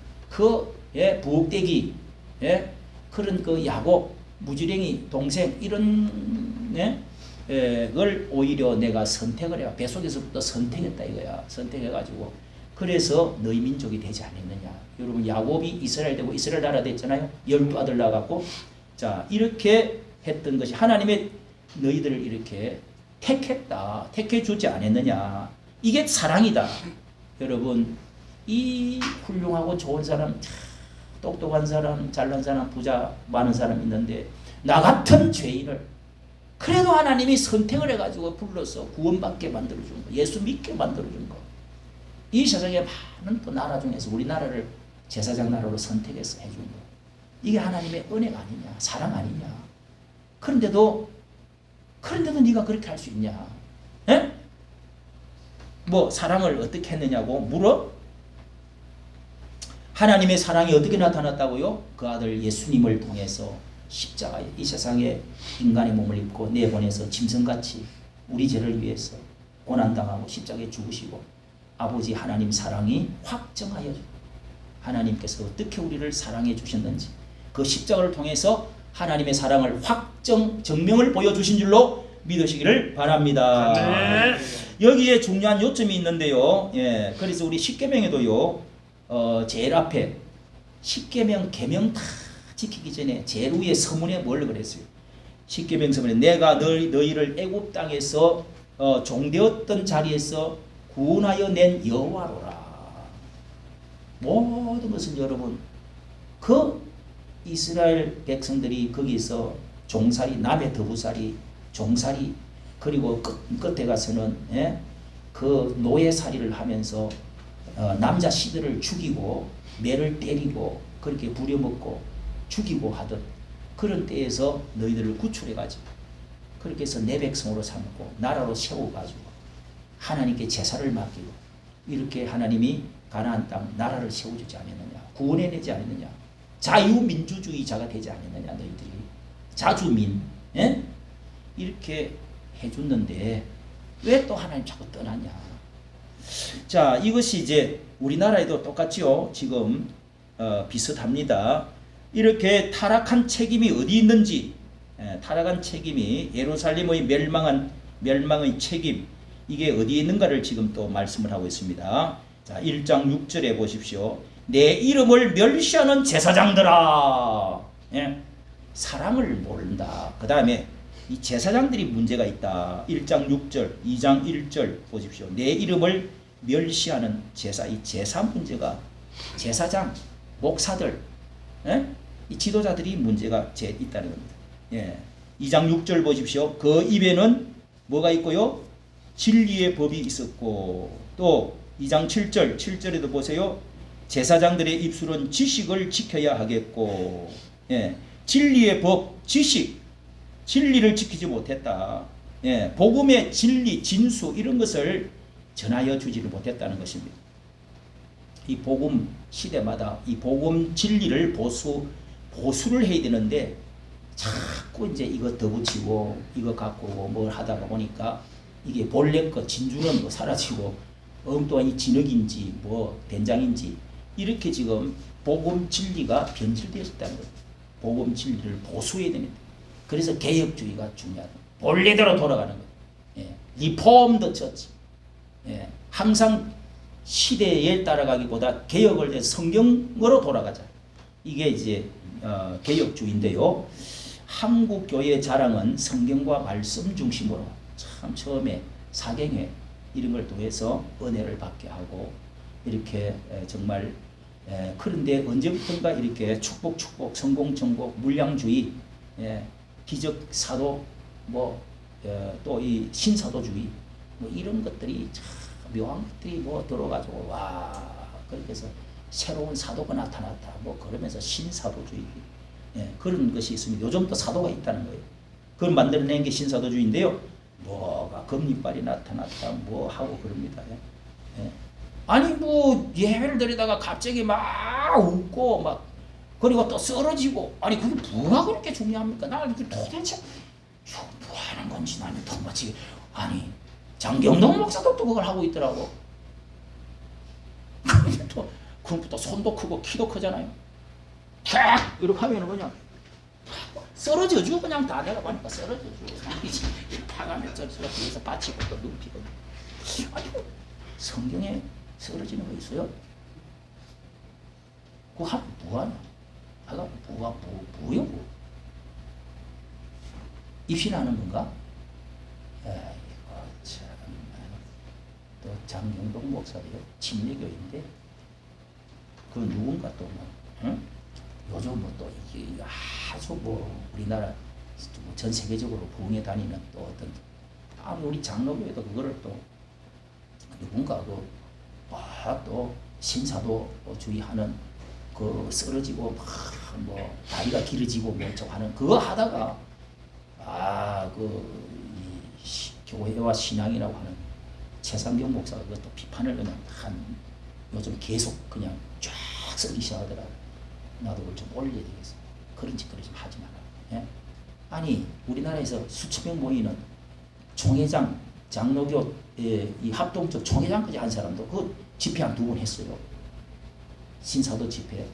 부엌대기 그런 그 야곱 무지랭이 동생 이런 걸 오히려 내가 선택을 해요. 뱃속에서부터 선택했다 이거야. 선택해가지고 그래서 너희 민족이 되지 않았느냐. 여러분 야곱이 이스라엘 되고 이스라엘 나라 됐잖아요. 12아들 나갔고 자 이렇게 했던 것이 하나님의 너희들을 이렇게 택했다. 택해주지 않았느냐. 이게 사랑이다. 여러분 이 훌륭하고 좋은 사람 똑똑한 사람 잘난 사람 부자 많은 사람 있는데 나 같은 죄인을 그래도 하나님이 선택을 해가지고 불러서 구원받게 만들어준 거 예수 믿게 만들어준 거 이 세상에 많은 또 나라 중에서 우리나라를 제사장 나라로 선택해서 해준 거. 이게 하나님의 은혜가 아니냐, 사랑 아니냐. 그런데도 네가 그렇게 할 수 있냐? 에? 뭐 사랑을 어떻게 했느냐고 물어? 하나님의 사랑이 어떻게 나타났다고요? 그 아들 예수님을 통해서 십자가에 이 세상에 인간의 몸을 입고 내보내서 짐승같이 우리 죄를 위해서 고난당하고 십자가에 죽으시고 아버지 하나님 사랑이 확정하여 하나님께서 어떻게 우리를 사랑해 주셨는지 그 십자가를 통해서 하나님의 사랑을 증명을 보여주신 줄로 믿으시기를 바랍니다. 네. 여기에 중요한 요점이 있는데요. 예, 그래서 우리 십계명에도요. 제일 앞에 십계명 계명 다 지키기 전에 제일 위에 서문에 뭘 그랬어요? 십계명 서문에 내가 너희를 애굽 땅에서 종되었던 자리에서 구원하여 낸 여호와로라. 모든 것은 여러분 그 이스라엘 백성들이 거기서 종살이 남의 더부살이 종살이 그리고 끝에 가서는 그 노예살이를 하면서 남자 씨들을 죽이고 매를 때리고 그렇게 부려먹고 죽이고 하던 그런 때에서 너희들을 구출해가지고 그렇게 해서 내 백성으로 삼고 나라로 세워가지고 하나님께 제사를 맡기고 이렇게 하나님이 가나안 땅 나라를 세워주지 않았느냐, 구원해내지 않았느냐, 자유민주주의자가 되지 않았느냐, 너희들이 자주민 이렇게 해줬는데 왜 또 하나님 자꾸 떠나냐? 자, 이것이 이제 우리나라에도 똑같지요. 지금 비슷합니다. 이렇게 타락한 책임이 어디 있는지, 타락한 책임이 예루살렘의 멸망의 책임 이게 어디에 있는가를 지금 또 말씀을 하고 있습니다. 자, 1장 6절에 보십시오. 내 이름을 멸시하는 제사장들아. 사랑을 모른다. 그 다음에 이 제사장들이 문제가 있다. 1장 6절, 2장 1절 보십시오. 내 이름을 멸시하는 제사, 이 제사 문제가 제사장, 목사들, 이 지도자들이 문제가 있다는 겁니다. 2장 6절 보십시오. 그 입에는 뭐가 있고요? 진리의 법이 있었고 또 2장 7절에도 보세요. 제사장들의 입술은 지식을 지켜야 하겠고 진리의 법, 지식 진리를 지키지 못했다. 복음의 진리, 진수 이런 것을 전하여 주지를 못했다는 것입니다. 이 복음 시대마다 이 복음 진리를 보수를 해야 되는데 자꾸 이제 이거 더 붙이고 이거 갖고 뭘 하다가 보니까 이게 본래 거 진주는 뭐 사라지고 엉뚱한 이 진흙인지 뭐 된장인지 이렇게 지금 복음 진리가 변질되었다는 거예요. 복음 진리를 보수해야 됩니다. 그래서 개혁주의가 중요하다. 본래대로 돌아가는 거예요. 리폼드 처치. 항상 시대에 따라가기보다 개혁을 해서 성경으로 돌아가자. 이게 이제 개혁주의인데요. 한국 교회의 자랑은 성경과 말씀 중심으로 참 처음에 사경회 이런 걸 통해서 은혜를 받게 하고 이렇게 정말 그런데 언제부턴가 이렇게 축복 성공 물량주의 기적 사도 또 이 신사도주의 이런 것들이 참 묘한 것들이 들어가지고 와 그렇게 해서 새로운 사도가 나타났다 그러면서 신사도주의 그런 것이 있습니다. 요즘 또 사도가 있다는 거예요. 그걸 만들어낸 게 신사도주의인데요. 뭐가 금리빨이 나타났다 하고 그럽니다. 아니 예배를 드리다가 갑자기 막 웃고 그리고 또 쓰러지고 아니 그게 뭐가 그렇게 중요합니까? 나는 도대체 뭐 하는 건지 나는 도무지 아니 장경동 목사도 또 그걸 하고 있더라고. 또 손도 크고 키도 크잖아요. 탁 이렇게 하면은 그냥 쓰러져주 그냥 다 내려가니까 쓰러져주 파가면 뒤에서 받치고 또 눕히고 아이고 성경에 쓰러지는 거 있어요? 그거 하면 뭐하냐? 뭐요? 입신하는 건가? 참. 또 장경동 목사래요. 침례교인데 그 누군가 또 응? 요즘 또 이게 아주 우리나라 전 세계적으로 부흥에 다니는 또 어떤 우리 장로교회도 그거를 또 누군가 또 신사도 주의하는 그 쓰러지고 막 뭐 다리가 길어지고 뭐 저 하는 그거 하다가 교회와 신앙이라고 하는 최상경 목사가 그것도 비판을 그냥 한 요즘 계속 그냥 쫙 쓰기 시작하더라. 나도 그걸 좀 올려야 되겠어. 그런 짓 하지 마라. 예? 아니 우리나라에서 수천 명 모이는 총회장, 장로교의 이 합동적 총회장까지 한 사람도 그 집회 한 2번 했어요. 신사도 집회.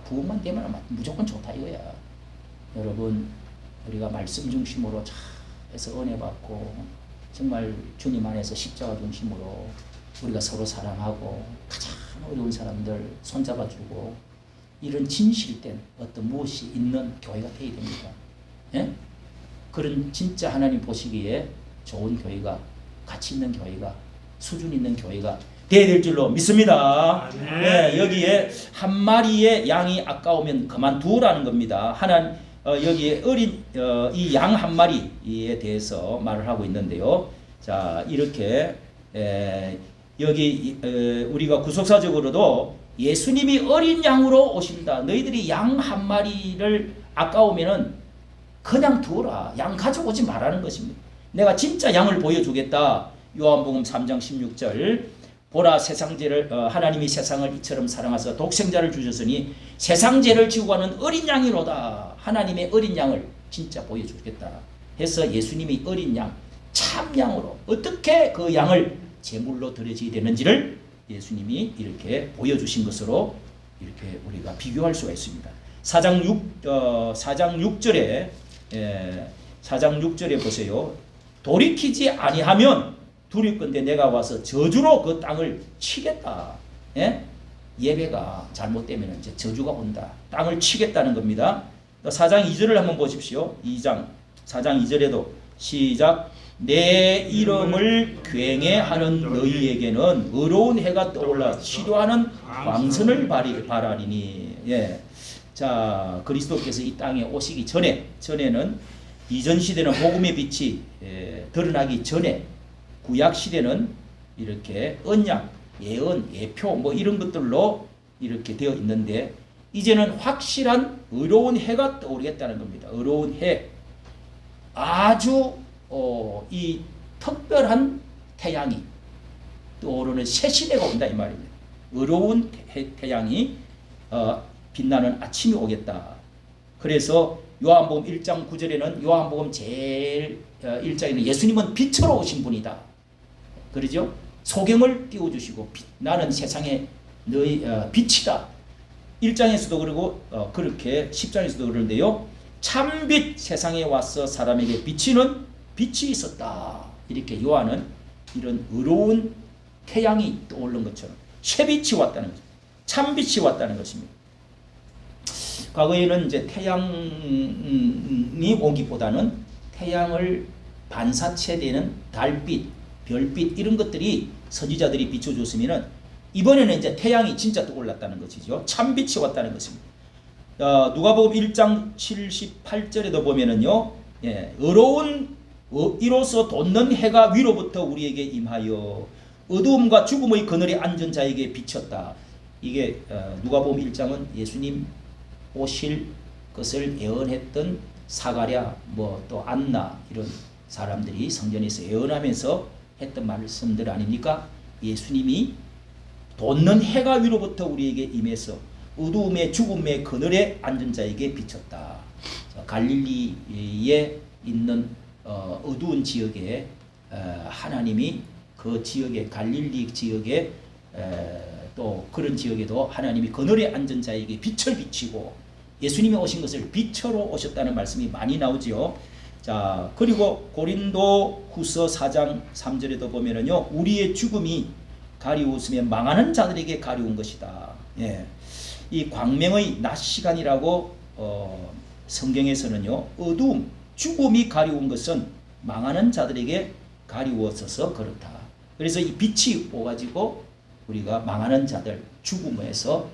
부흥만 되면 무조건 좋다 이거야. 여러분 우리가 말씀 중심으로 잘 해서 은혜 받고 정말 주님 안에서 십자가 중심으로 우리가 서로 사랑하고 가장 어려운 사람들 손잡아주고 이런 진실된 어떤 무엇이 있는 교회가 되어야 됩니다. 예? 그런 진짜 하나님 보시기에 좋은 교회가 가치 있는 교회가 수준 있는 교회가 되어야 될 줄로 믿습니다. 네, 여기에 한 마리의 양이 아까우면 그만두라는 겁니다. 여기에 어린 이 양 한 마리에 대해서 말을 하고 있는데요. 자 이렇게 여기 우리가 구속사적으로도 예수님이 어린 양으로 오신다. 너희들이 양 한 마리를 아까우면은 그냥 두어라. 양 가져오지 말라는 것입니다. 내가 진짜 양을 보여주겠다. 요한복음 3장 16절 보라 하나님이 세상을 이처럼 사랑하사 독생자를 주셨으니 세상 죄를 지고 가는 어린 양이로다. 하나님의 어린 양을 진짜 보여주겠다 해서 예수님이 어린 양 참 양으로 어떻게 그 양을 제물로 드려져야 되는지를 예수님이 이렇게 보여주신 것으로 이렇게 우리가 비교할 수가 있습니다. 4장 6절에 보세요. 돌이키지 아니하면 두렵건대 내가 와서 저주로 그 땅을 치겠다. 예? 예배가 잘못되면 이제 저주가 온다. 땅을 치겠다는 겁니다. 4장 2절을 한번 보십시오. 4장 2절에도 시작. 내 이름을 굉해하는 너희에게는 의로운 해가 떠올라 치료하는 광선을 바라리니. 예. 자, 그리스도께서 이 땅에 오시기 전에는 이전 시대는 복음의 빛이 드러나기 전에 구약 시대는 이렇게 언약, 예언, 예표 뭐 이런 것들로 이렇게 되어 있는데 이제는 확실한 의로운 해가 떠오르겠다는 겁니다. 의로운 해. 아주 이 특별한 태양이 떠오르는 새 시대가 온다 이 말입니다. 의로운 태양이 빛나는 아침이 오겠다. 그래서 요한복음 1장 9절에는 요한복음 제일 1장에는 예수님은 빛으로 오신 분이다. 그러죠? 소경을 띄워주시고 나는 세상에 너희 빛이다. 1장에서도 그러고 그렇게 10장에서도 그러는데요. 참빛 세상에 와서 사람에게 비치는 빛이 있었다. 이렇게 요한은 이런 의로운 태양이 떠오른 것처럼 새빛이 왔다는 거죠. 참빛이 왔다는 것입니다. 과거에는 이제 태양이 오기보다는 태양을 반사체되는 달빛, 별빛 이런 것들이 선지자들이 비춰줬으면은 이번에는 이제 태양이 진짜 떠올랐다는 것이죠. 참빛이 왔다는 것입니다. 누가복음 1장 78절에도 보면은요, 이로써 돋는 해가 위로부터 우리에게 임하여 어두움과 죽음의 그늘에 앉은 자에게 비쳤다. 이게 누가복음 1장은 예수님 오실 것을 예언했던 사가랴, 뭐 또 안나 이런 사람들이 성전에서 예언하면서 했던 말씀들 아닙니까? 예수님이 돋는 해가 위로부터 우리에게 임해서 어두움의 죽음의 그늘에 앉은 자에게 비쳤다. 갈릴리에 있는 어두운 지역에 하나님이 그 지역에 갈릴리 지역에 또 그런 지역에도 하나님이 그늘에 앉은 자에게 빛을 비치고 예수님이 오신 것을 빛으로 오셨다는 말씀이 많이 나오지요. 자, 그리고 고린도 후서 4장 3절에도 보면은요, 우리의 죽음이 가리우스며 망하는 자들에게 가리운 것이다. 예. 이 광명의 낮 시간이라고 성경에서는요, 어두움, 죽음이 가리운 것은 망하는 자들에게 가리웠어서 그렇다. 그래서 이 빛이 오가지고 우리가 망하는 자들, 죽음에서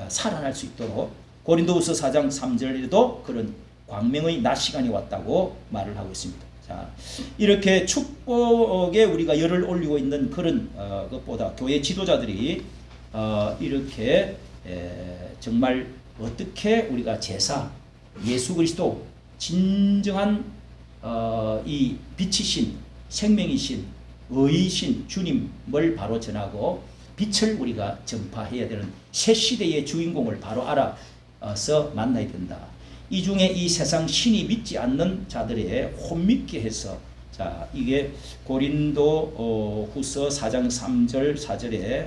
살아날 수 있도록 고린도후서 4장 3절에도 그런 광명의 낮 시간이 왔다고 말을 하고 있습니다. 자, 이렇게 축복에 우리가 열을 올리고 있는 그런 것보다 교회 지도자들이 이렇게 정말 어떻게 우리가 제사, 예수 그리스도 진정한 이 빛이신 생명이신 의이신 주님을 바로 전하고 빛을 우리가 전파해야 되는 새 시대의 주인공을 바로 알아서 만나야 된다. 이 중에 이 세상 신이 믿지 않는 자들의 혼미케 해서 자 이게 고린도 후서 4장 3절 4절에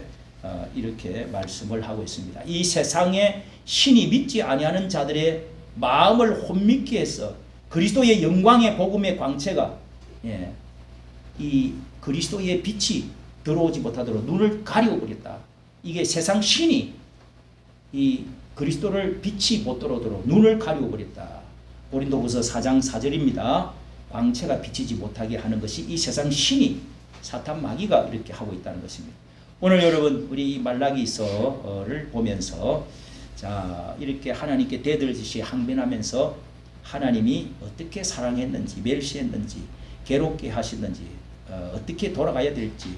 이렇게 말씀을 하고 있습니다. 이 세상에 신이 믿지 아니하는 자들의 마음을 혼미케 해서 그리스도의 영광의 복음의 광채가 이 그리스도의 빛이 들어오지 못하도록 눈을 가리워버렸다. 이게 세상 신이 이 그리스도를 빛이 못 들어오도록 눈을 가리워버렸다. 고린도후서 4장 4절입니다. 광채가 비치지 못하게 하는 것이 이 세상 신이 사탄 마귀가 이렇게 하고 있다는 것입니다. 오늘 여러분 우리 말라기서를 보면서 자 이렇게 하나님께 대들듯이 항변하면서 하나님이 어떻게 사랑했는지 멸시했는지 괴롭게 하셨는지 어떻게 돌아가야 될지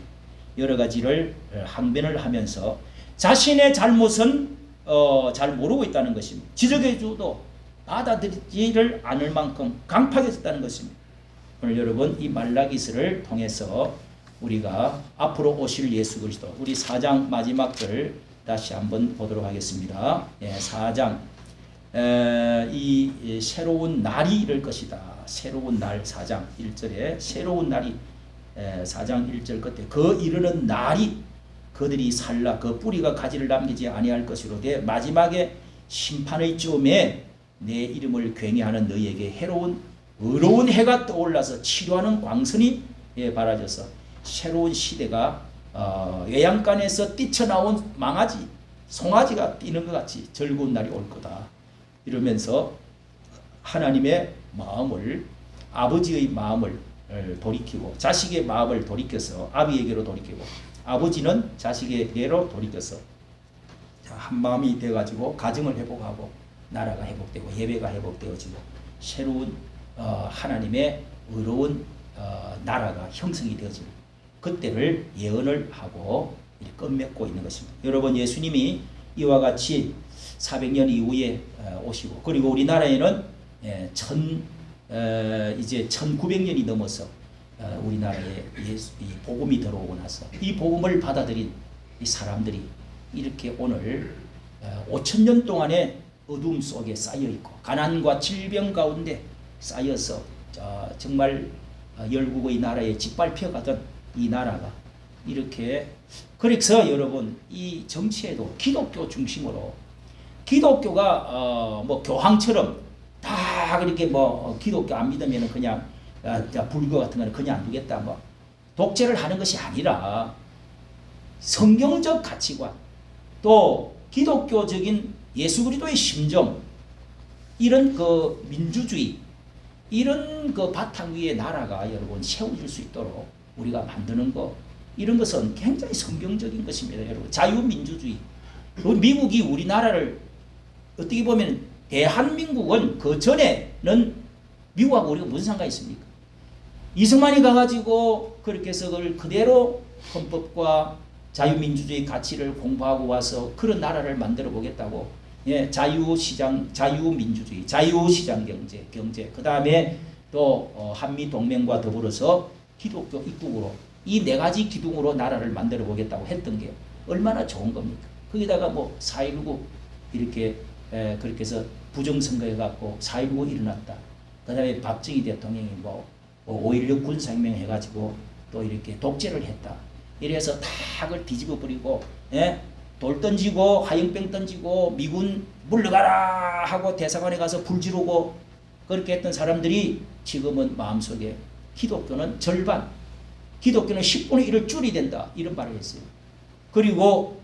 여러 가지를 항변을 하면서 자신의 잘못은 잘 모르고 있다는 것입니다. 지적해줘도 받아들이지를 않을 만큼 강팍해졌다는 것입니다. 오늘 여러분 이 말라기서를 통해서 우리가 앞으로 오실 예수 그리스도 우리 4장 마지막 절 다시 한번 보도록 하겠습니다. 4장 이 새로운 날이 이럴 것이다. 새로운 날 4장 1절에 새로운 날이 4장 1절 끝에 그 이르는 날이 그들이 살라 그 뿌리가 가지를 남기지 아니할 것이로되 마지막에 심판의 쯤에 내 이름을 굉해하는 너희에게 해로운 의로운 해가 떠올라서 치료하는 광선이 바라져서 새로운 시대가 외양간에서 뛰쳐나온 망아지 송아지가 뛰는 것 같이 즐거운 날이 올 거다. 이러면서 하나님의 마음을 아버지의 마음을 돌이키고 자식의 마음을 돌이켜서 아비에게로 돌이키고 아버지는 자식에게로 돌이켜서 한 마음이 돼가지고 가정을 회복하고 나라가 회복되고 예배가 회복되어지고 새로운 하나님의 의로운 나라가 형성이 되어질 그때를 예언을 하고 끝맺고 있는 것입니다. 여러분 예수님이 이와 같이 400년 이후에 오시고 그리고 우리나라에는 이제 1900년이 넘어서 우리나라에 이 복음이 들어오고 나서 이 복음을 받아들인 이 사람들이 이렇게 오늘 5000년 동안의 어둠 속에 쌓여 있고 가난과 질병 가운데 쌓여서 정말 열국의 나라에 짓밟혀가던 이 나라가 이렇게 그래서 여러분 이 정치에도 기독교 중심으로 기독교가 뭐 교황처럼 다 그렇게 뭐 기독교 안 믿으면 그냥 불교 같은 거는 그냥 안 두겠다 뭐 독재를 하는 것이 아니라 성경적 가치관 또 기독교적인 예수 그리스도의 심정 이런 그 민주주의 이런 그 바탕 위에 나라가 여러분 세워질 수 있도록 우리가 만드는 거 이런 것은 굉장히 성경적인 것입니다. 여러분 자유민주주의 미국이 우리나라를 어떻게 보면 대한민국은 그 전에는 미국하고 우리가 무슨 상관이 있습니까? 이승만이 가가지고 그렇게 해서 그걸 그대로 헌법과 자유민주주의 가치를 공부하고 와서 그런 나라를 만들어 보겠다고 자유시장, 자유민주주의, 자유시장 경제 그 다음에 또 한미동맹과 더불어서 기독교 입국으로 이 네 가지 기둥으로 나라를 만들어 보겠다고 했던 게 얼마나 좋은 겁니까? 거기다가 뭐 4.19 이렇게 그렇게 해서 부정선거 해갖고 4.19 일어났다. 그 다음에 박정희 대통령이 뭐 5.16 군사혁명 해가지고 또 이렇게 독재를 했다. 이래서 다 그걸 뒤집어 버리고 돌 던지고 화염병 던지고 미군 물러가라 하고 대사관에 가서 불 지르고 그렇게 했던 사람들이 지금은 마음속에 기독교는 절반 기독교는 10분의 1을 줄이 된다 이런 말을 했어요. 그리고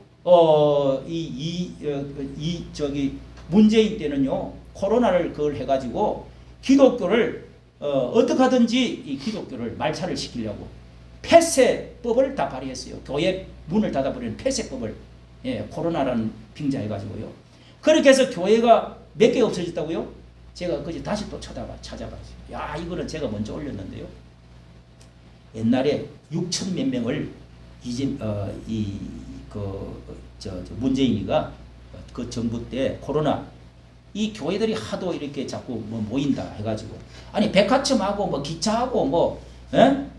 저기 문재인 때는요 코로나를 그걸 해가지고 기독교를 어떻게 하든지 이 기독교를 말살을 시키려고 폐쇄법을 다 발의했어요. 교회 문을 닫아버리는 폐쇄법을 코로나라는 빙자해가지고요. 그렇게 해서 교회가 몇 개 없어졌다고요? 제가 그제 다시 또 찾아봤어요. 야, 이거는 제가 먼저 올렸는데요. 옛날에 6천 몇 명을 문재인이가 그 정부 때 코로나 이 교회들이 하도 이렇게 자꾸 뭐 모인다 해가지고 아니 백화점하고 뭐 기차하고 뭐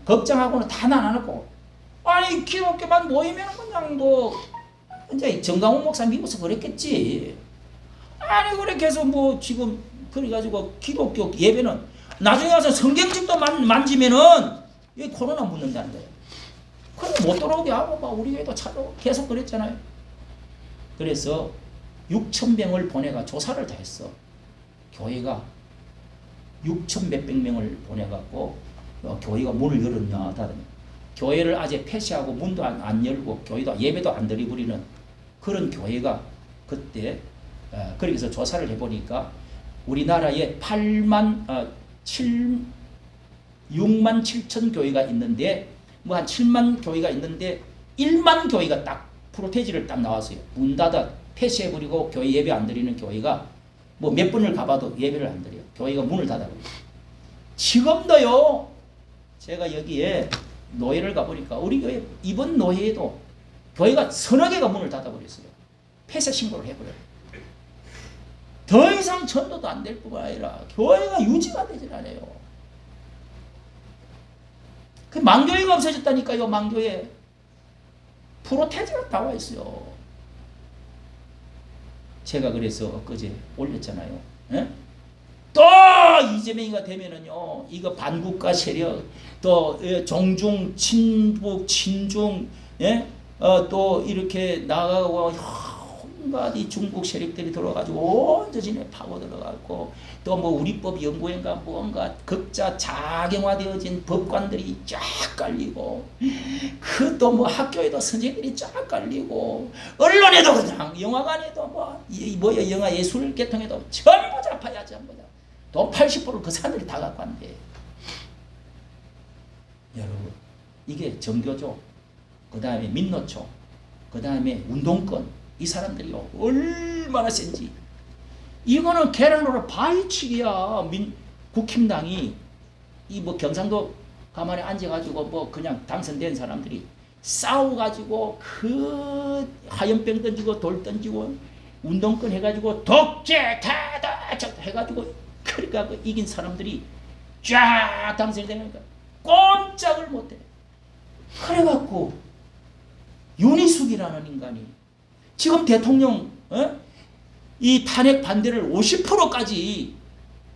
걱정하고는 다 나눠놓고 아니 기독교만 모이면 그냥 뭐 이제 정강훈 목사 미국에서 그랬겠지. 아니 그래 계속 뭐 지금 그래가지고 기독교 예배는 나중에 가서 성경책도 만지면은 이 코로나 묻는다는 거예요. 그럼 못 돌아오게 하고 막 우리 교회도 찾아오고 계속 그랬잖아요. 그래서 6천 명을 보내가 조사를 다 했어. 교회가 6천 몇백 명을 보내갖고 교회가 문을 열었냐 닫았냐. 교회를 아직 폐쇄하고 문도 안 열고 교회도 예배도 안 드리버리는 그런 교회가 그때 그래서 조사를 해보니까 우리나라에 6만 7천 교회가 있는데 뭐 한 7만 교회가 있는데 1만 교회가 딱 프로테지를 딱 나왔어요. 문 닫아 폐쇄해버리고 교회 예배 안 드리는 교회가 뭐 몇 번을 가봐도 예배를 안 드려요. 교회가 문을 닫아버려요. 지금도요. 제가 여기에 노예를 가보니까 우리 교회 이번 노예에도 교회가 서너 개가 문을 닫아버렸어요. 폐쇄 신고를 해버려요. 더 이상 전도도 안 될 뿐만 아니라 교회가 유지가 되질 않아요. 그 망교회가 없어졌다니까요. 망교회. 프로테지가 나와 있어요. 제가 그래서 엊그제 올렸잖아요. 에? 또 이재명이가 되면은요. 이거 반국가 세력 또 종중 친북 친중 또 이렇게 나가고 온갖 이 중국 세력들이 들어가지고 온전히 파고 들어갔고 또 뭐 우리법 연구회인가 뭔가 극자 자경화되어진 법관들이 쫙 깔리고 그 또 뭐 학교에도 선생들이 쫙 깔리고 언론에도 그냥 영화관에도 뭐야 영화 예술 계통에도 전부 잡아야 전부 다 돈 80%를 그 사람들이 다 갖고 왔는데 여러분 이게 정교조 그 다음에 민노총 그 다음에 운동권 이 사람들이요 얼마나 센지 이거는 계란으로 바위치기야. 국힘당이 이 뭐 경상도 가만히 앉아가지고 뭐 그냥 당선된 사람들이 싸워가지고 그 화염병 던지고 돌 던지고 운동권 해가지고 독재 타다 해가지고 그러니까 그 이긴 사람들이 쫙 당선되니까 꼼짝을 못해. 그래갖고 윤희숙이라는 인간이 지금 대통령 이 탄핵 반대를 50%까지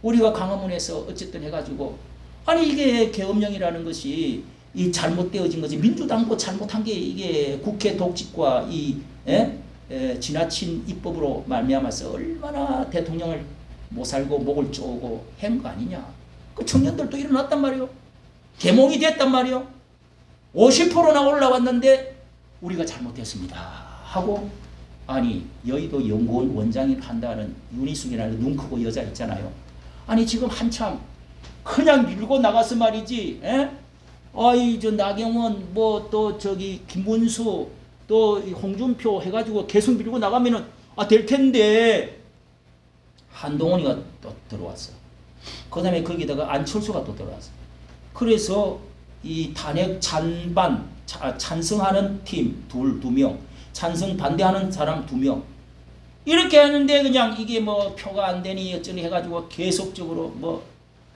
우리가 광화문에서 어쨌든 해가지고 아니 이게 계엄령이라는 것이 이 잘못되어진 거지 민주당도 잘못한 게 이게 국회 독직과 이 지나친 입법으로 말미암아서 얼마나 대통령을 못 살고 목을 쪼고 한 거 아니냐. 그 청년들도 일어났단 말이요. 개몽이 됐단 말이요. 50%나 올라왔는데 우리가 잘못했습니다 하고 아니 여의도 연구원 원장이 한다는 윤희숙이라는 눈 크고 여자 있잖아요. 아니 지금 한참 그냥 밀고 나가서 말이지. 아이 저 나경원 뭐 또 저기 김문수 또 홍준표 해가지고 계속 밀고 나가면은 될 텐데 한동훈이가 또 들어왔어. 그 다음에 거기다가 안철수가 또 들어왔어. 그래서 이 탄핵 찬성하는 팀 두 명 찬성 반대하는 사람 2명 이렇게 하는데 그냥 이게 뭐 표가 안 되니 어쩌니 해가지고 계속적으로 뭐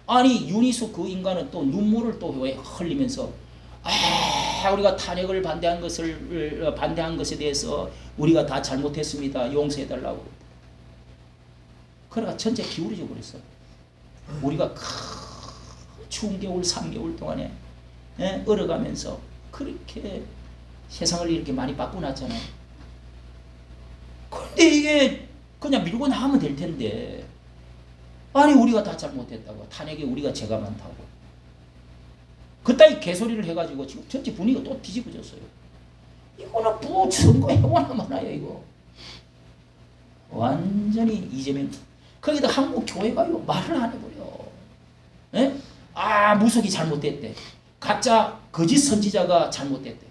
아니 윤희숙 그 인간은 또 눈물을 또 흘리면서 우리가 탄핵을 반대한 것에 대해서 우리가 다 잘못했습니다. 용서해달라고. 그러니까 전체 기울이져 버렸어. 우리가 추운 겨울 3개월 동안에 얼어가면서 그렇게 세상을 이렇게 많이 바꿔놨잖아요. 근데 이게 그냥 밀고 나가면 될 텐데 아니 우리가 다 잘못했다고 탄핵에 우리가 죄가 많다고 그따위 개소리를 해가지고 지금 전체 분위기가 또 뒤집어졌어요. 이거는 뭐 선거해보나 마나요 이거. 완전히 이재명 거기다 한국 교회가요 말을 안 해버려. 무속이 잘못됐대. 가짜 거짓 선지자가 잘못됐대.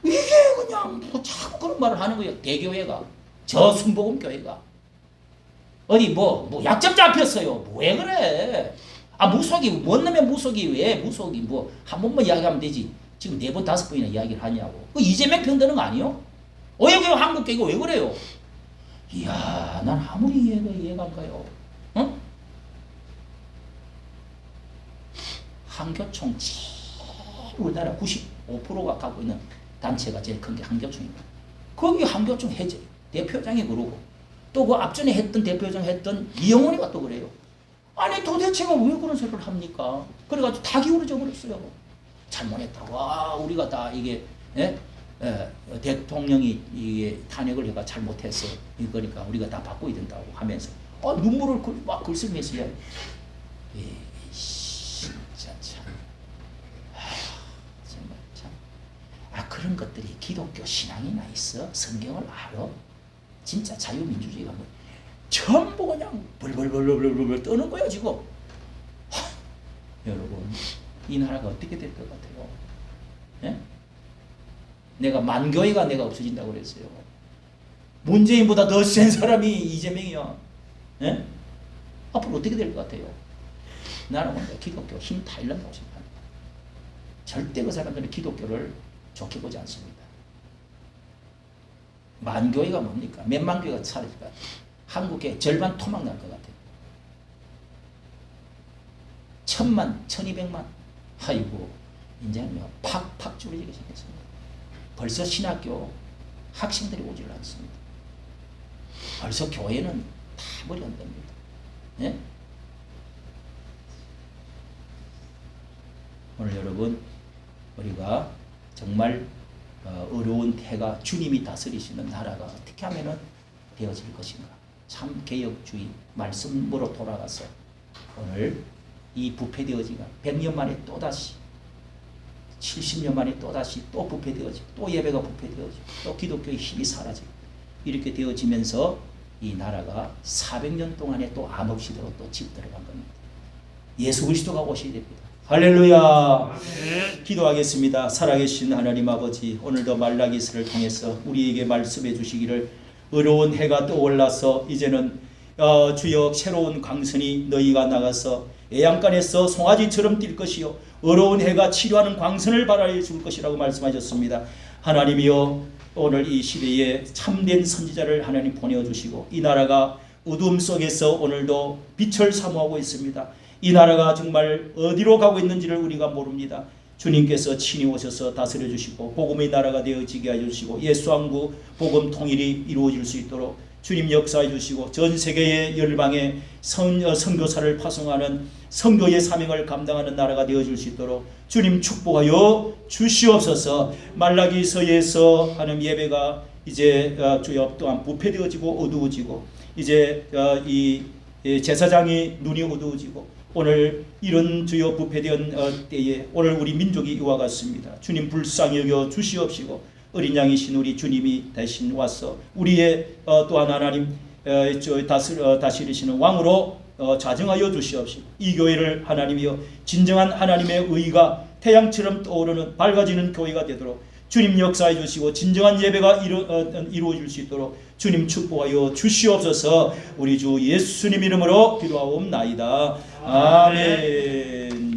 이게 그냥 뭐 자꾸 그런 말을 하는 거예요. 대교회가 저 순복음 교회가 어디 뭐 약점 잡혔어요. 왜 그래? 아 무속이 뭔 놈의 무속이 왜 무속이 뭐 한 번만 이야기하면 되지. 지금 4번 5번이나 이야기를 하냐고. 그 이재명 편드는 거 아니요? 여기 한국계 이거 왜 그래요? 이야 난 아무리 이해가 안 가요. 어? 한교총 우리나라 95%가 갖고 있는 단체가 제일 큰 게 한교총입니다. 거기 한교총 해제 대표장이 그러고 또 그 앞전에 했던 대표장 했던 이영원이가 또 그래요. 아니 도대체가 왜 그런 소리를 합니까? 그래가지고 다 기울어져 버렸어요. 잘못했다고. 우리가 다 이게 대통령이 이게 탄핵을 해가 잘못했어. 그러니까 우리가 다 바꿔야 된다고 하면서 눈물을 막 글쓰면서 진짜 참. 정말 참. 그런 것들이 기독교 신앙이나 있어? 성경을 알아? 진짜 자유민주주의가 뭐 전부 그냥 벌벌벌벌벌 떠는 거야 지금. 여러분 이 나라가 어떻게 될 것 같아요? 예? 내가 만교회가 내가 없어진다고 그랬어요. 문재인보다 더 센 사람이 이재명이야. 예? 앞으로 어떻게 될 것 같아요? 나는 오늘 기독교 힘 다 잃는다고 생각합니다. 절대 그 사람들은 기독교를 좋게 보지 않습니다. 만교회가 뭡니까? 몇만 교회가 사라질 것 같아요. 한국에 절반 토막 날 것 같아요. 1000만, 1200만. 아이고, 이제는 팍팍 줄어지게 생겼습니다. 벌써 신학교 학생들이 오질 않습니다. 벌써 교회는 다 버렸답니다. 예? 오늘 여러분, 우리가 정말 어려운 태가 주님이 다스리시는 나라가 어떻게 하면 되어질 것인가. 참 개혁주의 말씀으로 돌아가서 오늘 이 부패되어지가 100년 만에 또다시 70년 만에 또다시 또 부패되어지고 또 예배가 부패되어지고 또 기독교의 힘이 사라지고 이렇게 되어지면서 이 나라가 400년 동안에 또 암흑시대로 또 집 들어간 겁니다. 예수 그리스도가 오셔야 됩니다. 할렐루야. 기도하겠습니다. 살아계신 하나님 아버지, 오늘도 말라기스를 통해서 우리에게 말씀해 주시기를 어려운 해가 떠올라서 이제는 주여 새로운 광선이 너희가 나가서 애양간에서 송아지처럼 뛸 것이요 어려운 해가 치료하는 광선을 발하여 줄 것이라고 말씀하셨습니다. 하나님이여 오늘 이 시대에 참된 선지자를 하나님 보내주시고 이 나라가 어둠 속에서 오늘도 빛을 사모하고 있습니다. 이 나라가 정말 어디로 가고 있는지를 우리가 모릅니다. 주님께서 친히 오셔서 다스려 주시고 복음의 나라가 되어지게 해주시고 예수왕국 복음 통일이 이루어질 수 있도록 주님 역사해 주시고 전 세계의 열방에 선교사를 파송하는 선교의 사명을 감당하는 나라가 되어질 수 있도록 주님 축복하여 주시옵소서. 말라기서에서 하는 예배가 이제 주여 또한 부패되어지고 어두워지고 이제 이 제사장이 눈이 어두워지고 오늘 이런 주여 부패된 때에 오늘 우리 민족이 이와 같습니다. 주님 불쌍히 여겨 주시옵시고 어린 양이신 우리 주님이 대신 와서 우리의 또한 하나님 다스리시는 왕으로 자정하여 주시옵시고 이 교회를 하나님이여 진정한 하나님의 의가 태양처럼 떠오르는 밝아지는 교회가 되도록 주님 역사해 주시고 진정한 예배가 이루어질 수 있도록 주님 축복하여 주시옵소서. 우리 주 예수님 이름으로 기도하옵나이다. 아멘.